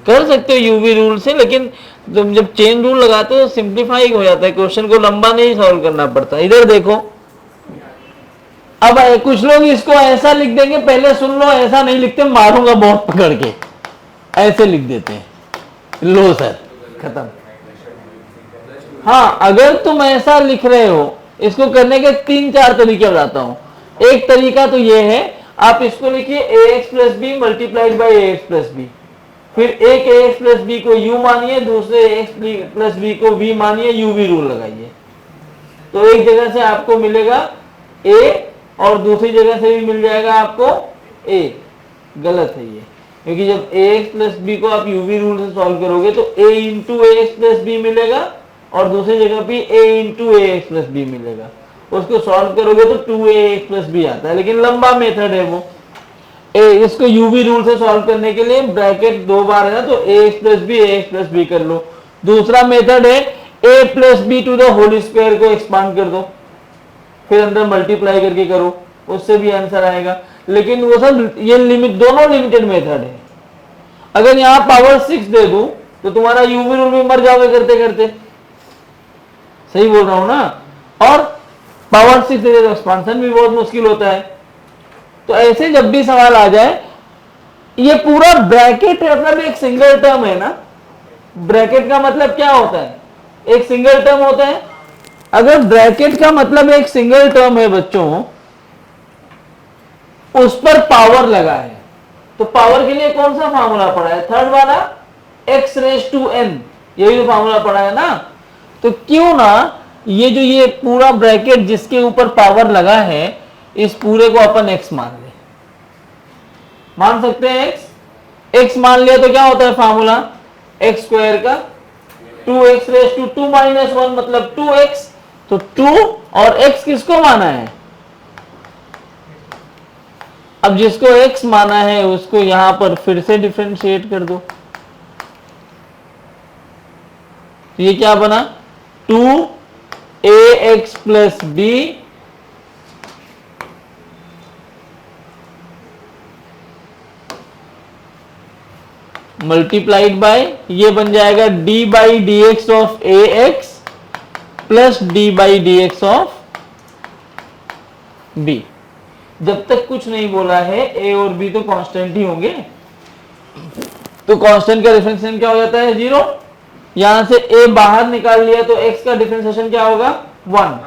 कर सकते हो यूवी रूल से, लेकिन तुम जब चेन रूल लगाते हो सिंप्लीफाई हो जाता है, क्वेश्चन को लंबा नहीं सॉल्व करना पड़ता। इधर देखो, अब कुछ लोग इसको ऐसा लिख देंगे, पहले सुन लो, ऐसा नहीं लिखते, मारूंगा बहुत पकड़ के, ऐसे लिख देते हैं। लो सर, खत्म। हाँ, अगर तुम ऐसा लिख रहे हो, इसको करने के 3-4 तरीके बताता हूं। एक तरीका तो ये है, आप इसको लिखिए ax plus b multiplied by ax plus b, फिर एक ax प्लस बी को u मानिए, दूसरे ax प्लस बी को v मानिए, uv रूल लगाइए। तो एक जगह से आपको मिलेगा a और दूसरी जगह से भी मिल जाएगा आपको a। गलत है ये, क्योंकि जब ax प्लस बी को आप uv रूल से सॉल्व करोगे तो a into ax plus b मिलेगा और दूसरी जगह भी a into ax plus b मिलेगा। उसको सॉल्व करोगे तो 2ax प्लस बी आता है, लेकिन लंबा मेथड है वो। इसको यूवी रूल से सॉल्व करने के लिए ब्रैकेट दो बार है ना, तो ax प्लस बी कर लो। दूसरा मेथड है a plus b to the whole square को एक्सपांड कर दो, फिर अंदर मल्टीप्लाई करके करो, उससे भी आंसर आएगा। लेकिन वो सब ये दोनों लिमिटेड मेथड है। अगर यहाँ पावर 6 दे दूं तो तुम्हारा यूवी रूल भी मर जाओगे करते करते, सही बोल रहा हूं ना। और पावर 6 दे दो तो एक्सपांशन भी बहुत मुश्किल होता है। तो ऐसे जब भी सवाल आ जाए, ये पूरा ब्रैकेट मतलब एक सिंगल टर्म है ना। ब्रैकेट का मतलब क्या होता है? एक सिंगल टर्म होता है। अगर ब्रैकेट का मतलब एक सिंगल टर्म है बच्चों, उस पर पावर लगा है, तो पावर के लिए कौन सा फार्मूला पड़ा है? थर्ड वाला, x रेज टू n, यही तो फार्मूला पड़ा है ना। तो क्यों ना ये पूरा ब्रैकेट जिसके ऊपर पावर लगा है, इस पूरे को अपन x मान ले। मान सकते हैं x मान लिया तो क्या होता है फार्मूला? x स्क्वायर का 2x रेज टू 2 माइनस 1 मतलब 2x। तो 2 और x किसको माना है? अब जिसको x माना है उसको यहां पर फिर से डिफरेंशिएट कर दो। तो ये क्या बना? 2ax plus b multiplied by, ये बन जाएगा d by d x of a x plus d by d x of b. जब तक कुछ नहीं बोला है a और b तो कांस्टेंट ही होंगे, तो कांस्टेंट का डिफरेंशिएशन क्या हो जाता है? 0। यहां से a बाहर निकाल लिया तो x का डिफरेंशिएशन क्या होगा? 1।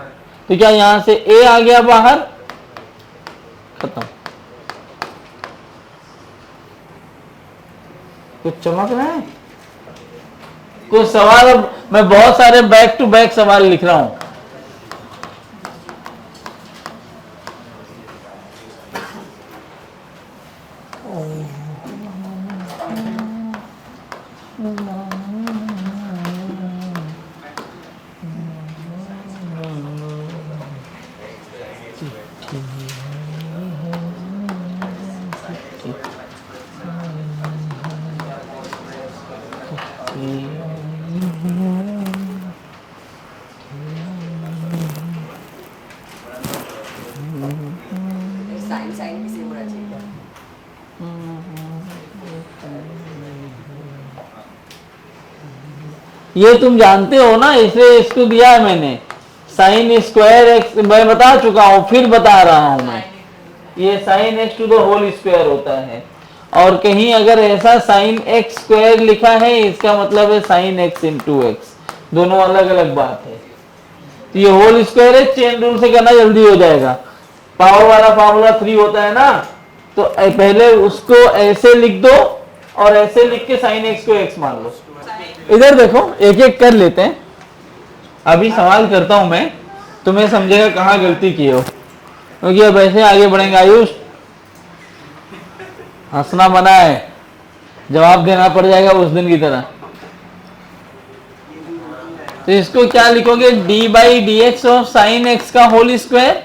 तो क्या यहां से a आ गया बाहर? खत्म। कुछ चमक रहा है? कुछ सवाल, अब मैं बहुत सारे बैक टू बैक सवाल लिख रहा हूं। साइन साइन भी सेम होना चाहिए। ये तुम जानते हो ना, इसलिए इसको दिया है मैंने। साइन स्क्वायर एक्स मैं बता चुका हूं, फिर बता रहा हूं मैं। ये sine x to the whole square होता है, और कहीं अगर ऐसा साइन एक्स स्क्वायर लिखा है, इसका मतलब है साइन एक्स इंटू एक्स, दोनों अलग अलग बात है। तो ये होल स्क्वायर है, चेन रूल से करना जल्दी हो जाएगा। पावर वाला फार्मूला 3 होता है ना, तो पहले उसको ऐसे लिख दो और ऐसे लिख के साइन एक्स को एक्स मान लो। इधर देखो, एक एक कर लेते हैं। अभी सवाल करता हूं मैं, तुम्हें समझेगा कहाँ गलती की हो, क्योंकि अब ऐसे आगे बढ़ेंगे। आयुष, हंसना मना है, जवाब देना पड़ जाएगा उस दिन की तरह। तो इसको क्या लिखोगे? d by d x of sine x का होल स्क्वायर।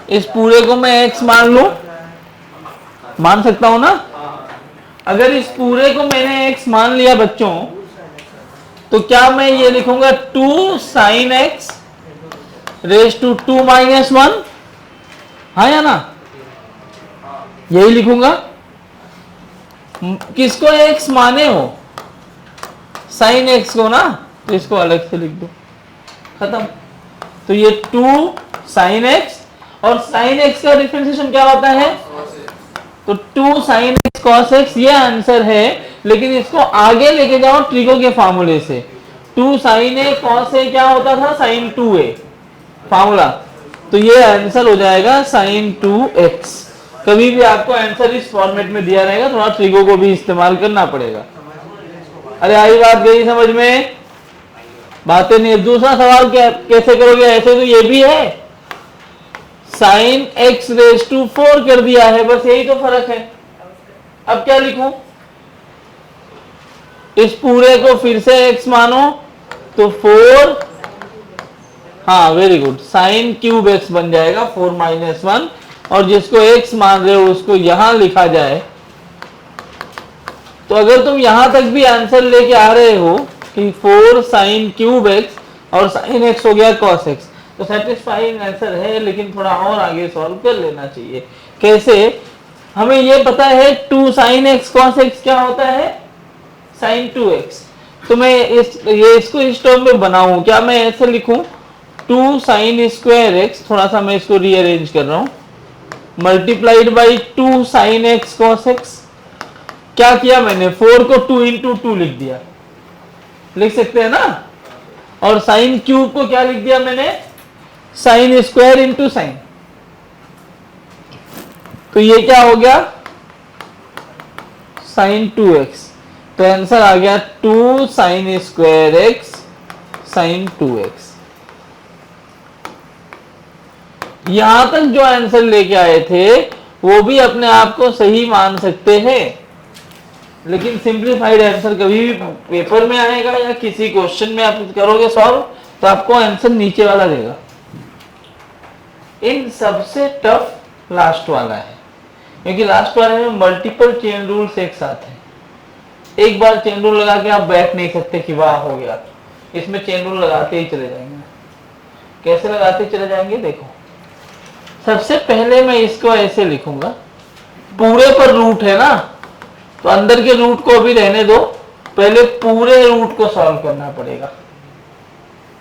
इस पूरे को मैं x मान लू, मान सकता हूं ना। अगर इस पूरे को मैंने x मान लिया बच्चों, तो क्या मैं ये लिखूंगा 2 sine x raise to 2 minus 1, हाँ या ना? यही लिखूंगा। किसको x माने हो? साइन एक्स को ना, तो इसको अलग से लिख दो, खत्म। तो ये 2 साइन एक्स, और साइन एक्स का डिफरेंशिएशन क्या होता है? तो 2 साइन एक्स कॉस एक्स, ये आंसर है। लेकिन इसको आगे लेके जाओ ट्रिको के फार्मूले से। 2 साइन ए कॉस ए क्या होता था? Sine 2a formula. तो ये आंसर हो जाएगा साइन 2x। कभी भी आपको आंसर इस फॉर्मेट में दिया रहेगा, थोड़ा ट्रिको को भी इस्तेमाल करना पड़ेगा। अरे आई बात गई समझ में? बातें नहीं। दूसरा सवाल क्या कैसे करोगे? ऐसे तो ये भी है, साइन एक्स रेज टू 4 कर दिया है, बस यही तो फर्क है। अब क्या लिखूं? इस पूरे को फिर से x मानो तो 4, हाँ very good, sine cube x बन जाएगा 4 - 1, और जिसको x मान रहे हो उसको यहां लिखा जाए। तो अगर तुम यहां तक भी आंसर लेके आ रहे हो कि 4 साइन क्यूब x और साइन x हो गया cos x, तो सेटिस्फाइंग आंसर है, लेकिन थोड़ा और आगे सॉल्व कर लेना चाहिए। कैसे? हमें ये पता है 2 साइन x cos x क्या होता है? Sign 2x। तो मैं इसको इस टर्म में बनाऊं, क्या मैं ऐसे लिखूं 2 साइन स्क्वायर x, थोड़ा सा मैं इसको रीअरेंज कर रहा हूं, multiplied by 2 sine x cos x। क्या किया मैंने? 4 को 2 इंटू 2 लिख दिया, लिख सकते हैं ना? और साइन क्यूब को क्या लिख दिया मैंने? Sine square into sine. तो ये क्या हो गया? Sign 2x। तो आंसर आ गया 2 sine square x sign 2x। यहां तक जो आंसर लेके आए थे वो भी अपने आप को सही मान सकते हैं, लेकिन सिंप्लीफाइड आंसर कभी भी पेपर में आएगा या किसी क्वेश्चन में आप करोगे सॉल्व तो आपको आंसर नीचे वाला देगा। इन सबसे टफ लास्ट वाला है, क्योंकि लास्ट वाले में मल्टीपल चेन रूल्स एक साथ हैं। एक बार चेन रूल लगा के आप बैठ नहीं सकते कि वाह हो गया। इसमें चेन रूल लगाते ही चले जाएंगे। कैसे लगाते चले जाएंगे? देखो, सबसे पहले मैं इसको ऐसे लिखूंगा, पूरे पर रूट है ना, तो अंदर के रूट को भी रहने दो, पहले पूरे रूट को सॉल्व करना पड़ेगा।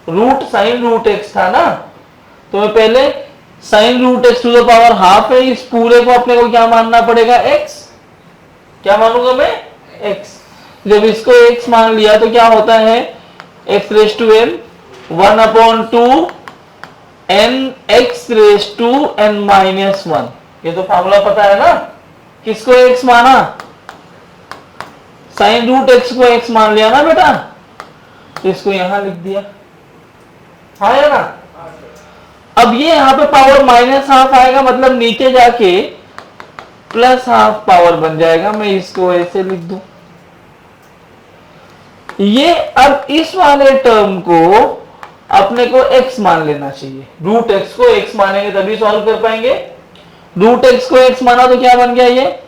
रूट साइन रूट एक्स था ना, तो मैं पहले sine root x to the power half है, इस पूरे को अपने को क्या मानना पड़ेगा? एक्स। क्या मानूंगा मैं? एक्स। जब इसको x मान लिया तो क्या होता है? x raise to n 1/2 n x raise to n - 1। ये तो फॉर्मूला पता है ना? किसको x माना? साइन रूट x को x मान लिया ना बेटा, तो इसको यहां लिख दिया, हाँ या ना? अब ये यहां पे पावर -½ आएगा, मतलब नीचे जाके +½ पावर बन जाएगा। मैं इसको ऐसे लिख दूं। ये अब इस वाले टर्म को अपने को x मान लेना चाहिए। रूट x को x मानेंगे तभी सॉल्व कर पाएंगे। रूट x को x माना तो क्या बन गया? ये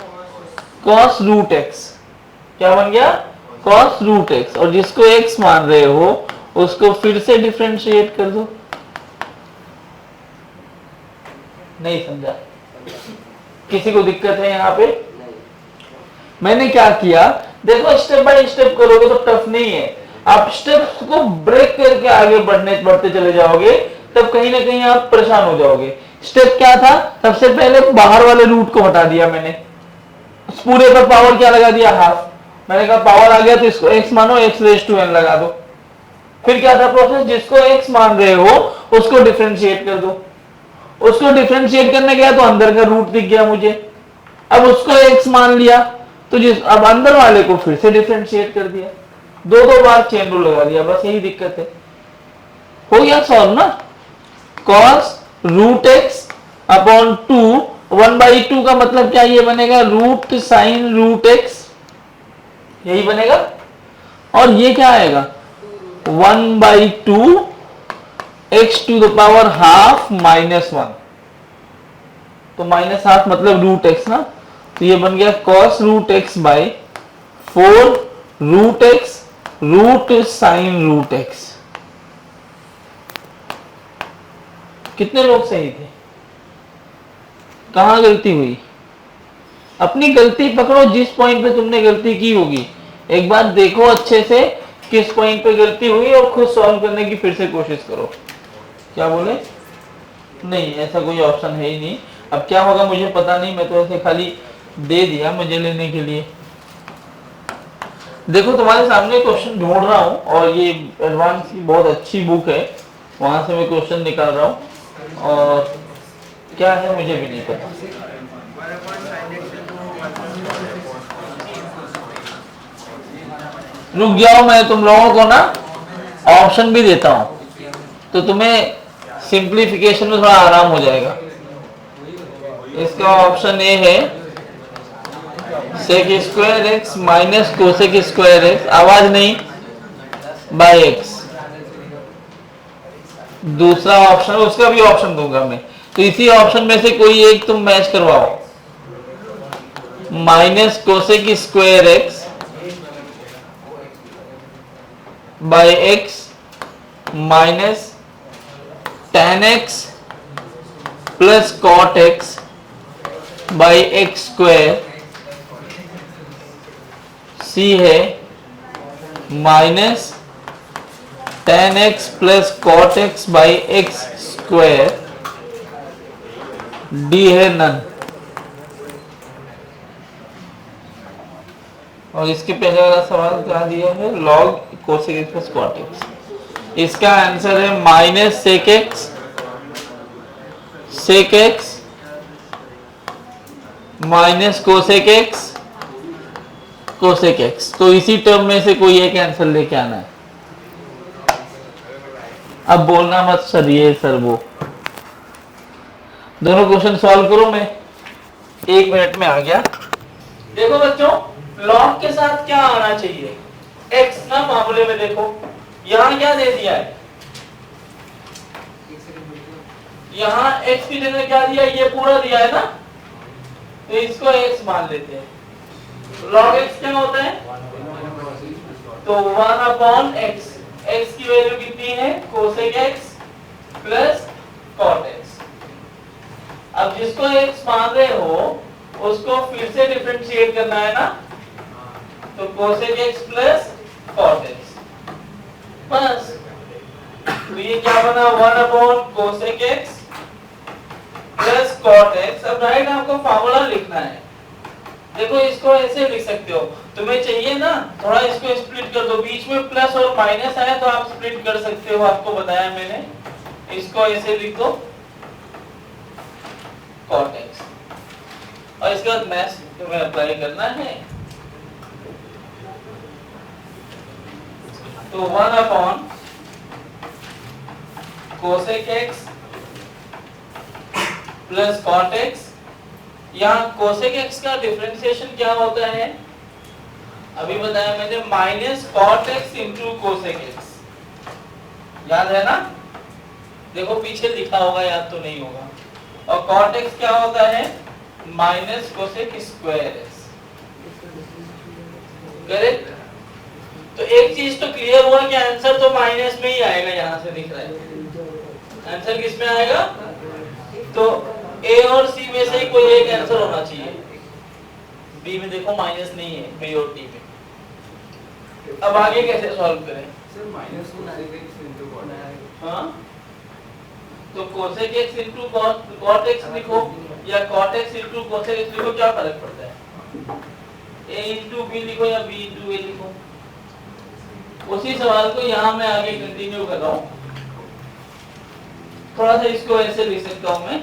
cos रूट x। क्या बन गया? cos root x। और जिसको x मान रहे हो उसको फिर से डिफरेंशिएट कर दो। नहीं समझा? किसी को दिक्कत है यहाँ पे? मैंने क्या किया, देखो स्टेप बाय स्टेप करोगे तो टफ नहीं है। आप स्टेप्स को ब्रेक करके आगे बढ़ते चले जाओगे, तब कहीं ना कहीं आप परेशान हो जाओगे। स्टेप क्या था? सबसे पहले बाहर वाले रूट को हटा दिया मैंने, उस पूरे पर पावर क्या लगा दिया? हाफ। मैंने कहा पावर आ गया तो इसको x मानो, x रेज टू n लगा दो। फिर क्या था प्रोसेस? जिसको x मान रहे हो उसको डिफरेंशिएट कर दो। उसको डिफरेंशिएट करने गया तो अंदर का रूट दिख गया मुझे। अब उसको x मान लिया तो अब अंदर वाले को फिर से डिफरेंशिएट कर दिया। दो बार चेन रूल लगा दिया, बस यही दिक्कत है। हो गया सॉल्व ना? cos रूट एक्स अपॉन 2 1/2 का मतलब क्या? ये बनेगा रूट साइन रूट एक्स, यही बनेगा। और ये क्या आएगा? 1/2 x to the power half -1। तो -½ मतलब रूट एक्स ना, तो ये बन गया cos root x by 4 root x root sine root x. कितने लोग सही थे? कहां गलती हुई? अपनी गलती पकड़ो, जिस पॉइंट पे तुमने गलती की होगी एक बार देखो अच्छे से किस पॉइंट पे गलती हुई और खुद सॉल्व करने की फिर से कोशिश करो। क्या बोले? नहीं, ऐसा कोई ऑप्शन है ही नहीं। अब क्या होगा मुझे पता नहीं, मैं तो ऐसे खाली दे दिया मुझे लेने के लिए। देखो तुम्हारे सामने क्वेश्चन ढूंढ रहा हूँ, और ये एडवांस की बहुत अच्छी बुक है, वहां से मैं क्वेश्चन निकाल रहा हूँ, और क्या है मुझे भी नहीं पता। रुक जाओ, मैं तुम लोगों को ना ऑप्शन भी देता हूं तो तुम्हें सिंप्लीफिकेशन में थोड़ा आराम हो जाएगा। इसका ऑप्शन ए है sec square x minus cosec square x, आवाज नहीं, बाय एक्स। दूसरा ऑप्शन, उसका भी ऑप्शन दूंगा मैं, तो इसी ऑप्शन में से कोई एक तुम मैच करवाओ। Minus cosec square x by x minus tan x plus cot x by x square. C है minus tan x plus cot x by x square. D है नन। और इसके पहले वाला सवाल क्या दिया है, log cosec x plus cot x. इसका आंसर है minus sec x minus cosec x. तो इसी टर्म में से कोई एक आंसर लेके आना है। अब बोलना मत सर ये सर वो। दोनों क्वेश्चन सॉल्व करो, मैं 1 मिनट में आ गया। देखो बच्चों, लॉग के साथ क्या आना चाहिए, एक्स ना मामले में देखो यहां क्या दे दिया है, यहां x की जगह क्या दिया, ये पूरा दिया है ना, तो इसको x मान लेते हैं। log x क्या होता है, तो 1/x, x की वैल्यू कितनी है cosec x plus cot x। अब जिसको x मान रहे हो उसको फिर से डिफरेंशिएट करना है ना, तो cosec x plus cot x बस। तो ये क्या बना 1/कोसेक x प्लस कॉट x। अब राइट आपको फार्मूला लिखना है। देखो इसको ऐसे लिख सकते हो, तुम्हें चाहिए ना थोड़ा इसको स्प्लिट कर दो, बीच में प्लस और माइनस आया तो आप स्प्लिट कर सकते हो, आपको बताया मैंने। इसको ऐसे लिख दो कॉट x, और इसके बाद मैथ तुम्हें अप्लाई करना है। तो 1/कोसेक x प्लस कॉट x। यहाँ कोसेक x का डिफरेंशिएशन क्या होता है, अभी बताया मैंने, minus cot x into cosec x। याद है ना, देखो पीछे लिखा होगा, याद तो नहीं होगा। और कॉट x क्या होता है, minus cosec square x। Correct. तो एक चीज तो क्लियर हुआ कि आंसर तो माइनस में ही आएगा, यहां से दिख रहा है आंसर किस में आएगा, तो ए और सी में से कोई एक आंसर होना चाहिए। बी में देखो माइनस नहीं है, बी और डी में। अब आगे कैसे सॉल्व करें, sir minus cosec x into cot x. हाँ तो cosec x into cot x लिखो या cot x into cosec x लिखो, क्या फर्क पड़ता है, ए इंटू बी लिखो या बी इंटू ए लिखो। उसी सवाल को यहाँ मैं आगे कंटिन्यू कर रहा हूँ। थोड़ा सा इसको ऐसे लिख सकता हूँ मैं,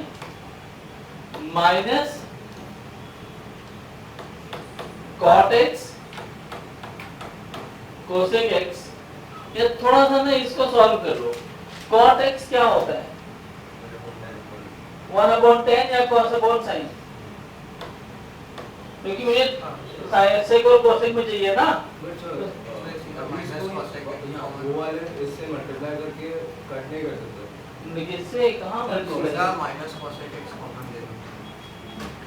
minus cot x cosec x. या थोड़ा सा ना इसको सॉल्व कर लो, कॉट एक्स क्या होता है 1/10 या cos/sin, क्योंकि मुझे सेक और कोसेक में चाहिए ना। वो वाले इससे मल्टीप्लाई करके कट नहीं कर सकते, इससे कहाँ multiply, minus cosec x common ले लो।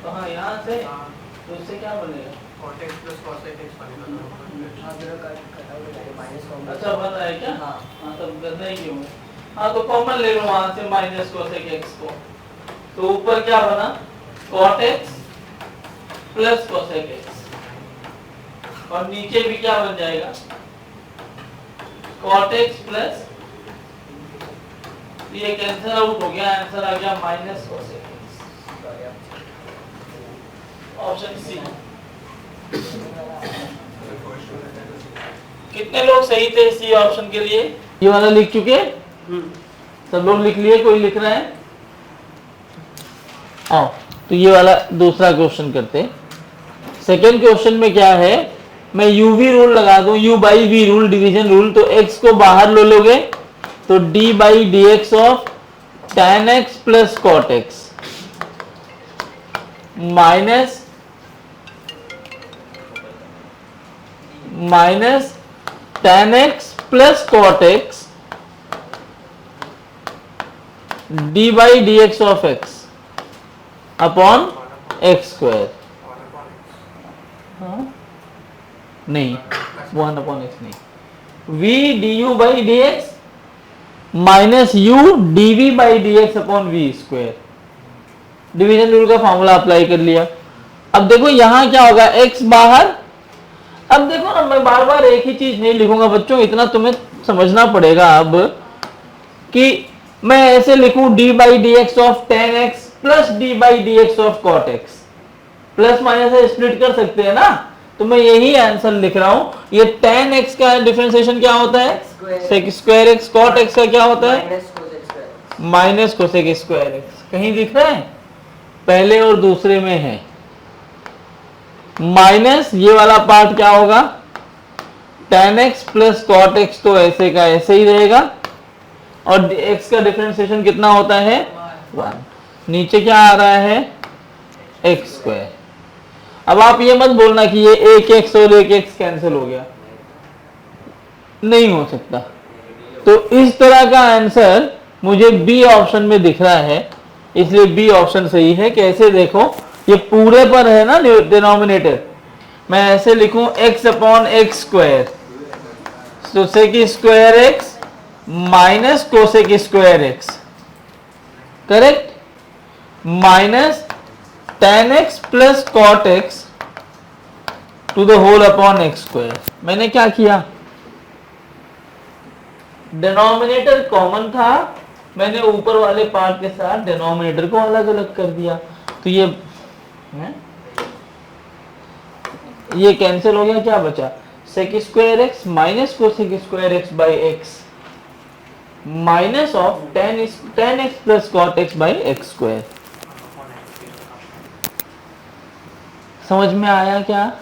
कहाँ, यहाँ से, तो इससे क्या बनेगा, cot x plus cosec x बनेगा। अच्छा बन रहा है क्या, हाँ तब करना ही क्यों। हाँ तो कॉमन ले लो वहां से माइनस कोसेक एक्स को, तो ऊपर क्या बना cot x plus cosec x, और नीचे भी क्या बन जाएगा कॉट एक्स प्लस, ये कैंसिल आउट हो गया, आंसर आ गया minus cosec x. Option C. कितने लोग सही थे सी ऑप्शन के लिए, ये वाला लिख चुके, सब लोग लिख लिए, कोई लिख रहा है, आओ तो ये वाला दूसरा क्वेश्चन करते हैं। सेकेंड क्वेश्चन में क्या है, मैं u v रूल लगा दूं, u by v rule, division rule, तो x को बाहर ले लोगे तो d by d x of tan x plus cot x minus tan x plus cot x d by d x of x upon x square. नहीं, 1 upon x नहीं, v d u by d x minus u d v by d x upon v square. Division rule का formula apply कर लिया। अब देखो यहां क्या होगा, x बाहर। अब देखो ना, मैं बार बार एक ही चीज नहीं लिखूंगा बच्चों, इतना तुम्हें समझना पड़ेगा अब कि मैं ऐसे लिखूं d by d x of tan x plus d by d x of cot x, plus minus से स्प्लिट कर सकते हैं ना, तो मैं यही आंसर लिख रहा हूं। ये tan x का डिफरेंशिएशन क्या होता है, sec square x, cot x का क्या होता है, माइनस कोसेक स्क्वायर x। कहीं दिख रहा है, पहले और दूसरे में है माइनस, ये वाला पार्ट क्या होगा, tan x plus cot x, तो ऐसे का ऐसे ही रहेगा, और x का डिफरेंशिएशन कितना होता है 1। नीचे क्या आ रहा है, एक्स स्क्वायर। अब आप ये मत बोलना कि ये एक एक्स और एक एक्स कैंसिल हो गया, नहीं हो सकता। तो इस तरह का आंसर मुझे बी ऑप्शन में दिख रहा है, इसलिए बी ऑप्शन सही है। कैसे देखो, ये पूरे पर है ना डिनोमिनेटर, मैं ऐसे लिखूं x अपॉन एक्स स्क्वायर, तो sec square x minus cosec square x, correct, minus tan x plus cot x to the whole upon x square. मैंने क्या किया, डिनोमिनेटर कॉमन था, मैंने ऊपर वाले पार्ट के साथ डिनोमिनेटर को अलग अलग कर दिया, तो ये कैंसिल हो गया। क्या बचा, sec square x minus cosec square x by x minus of tan x plus cot x by x square. समझ में आया क्या?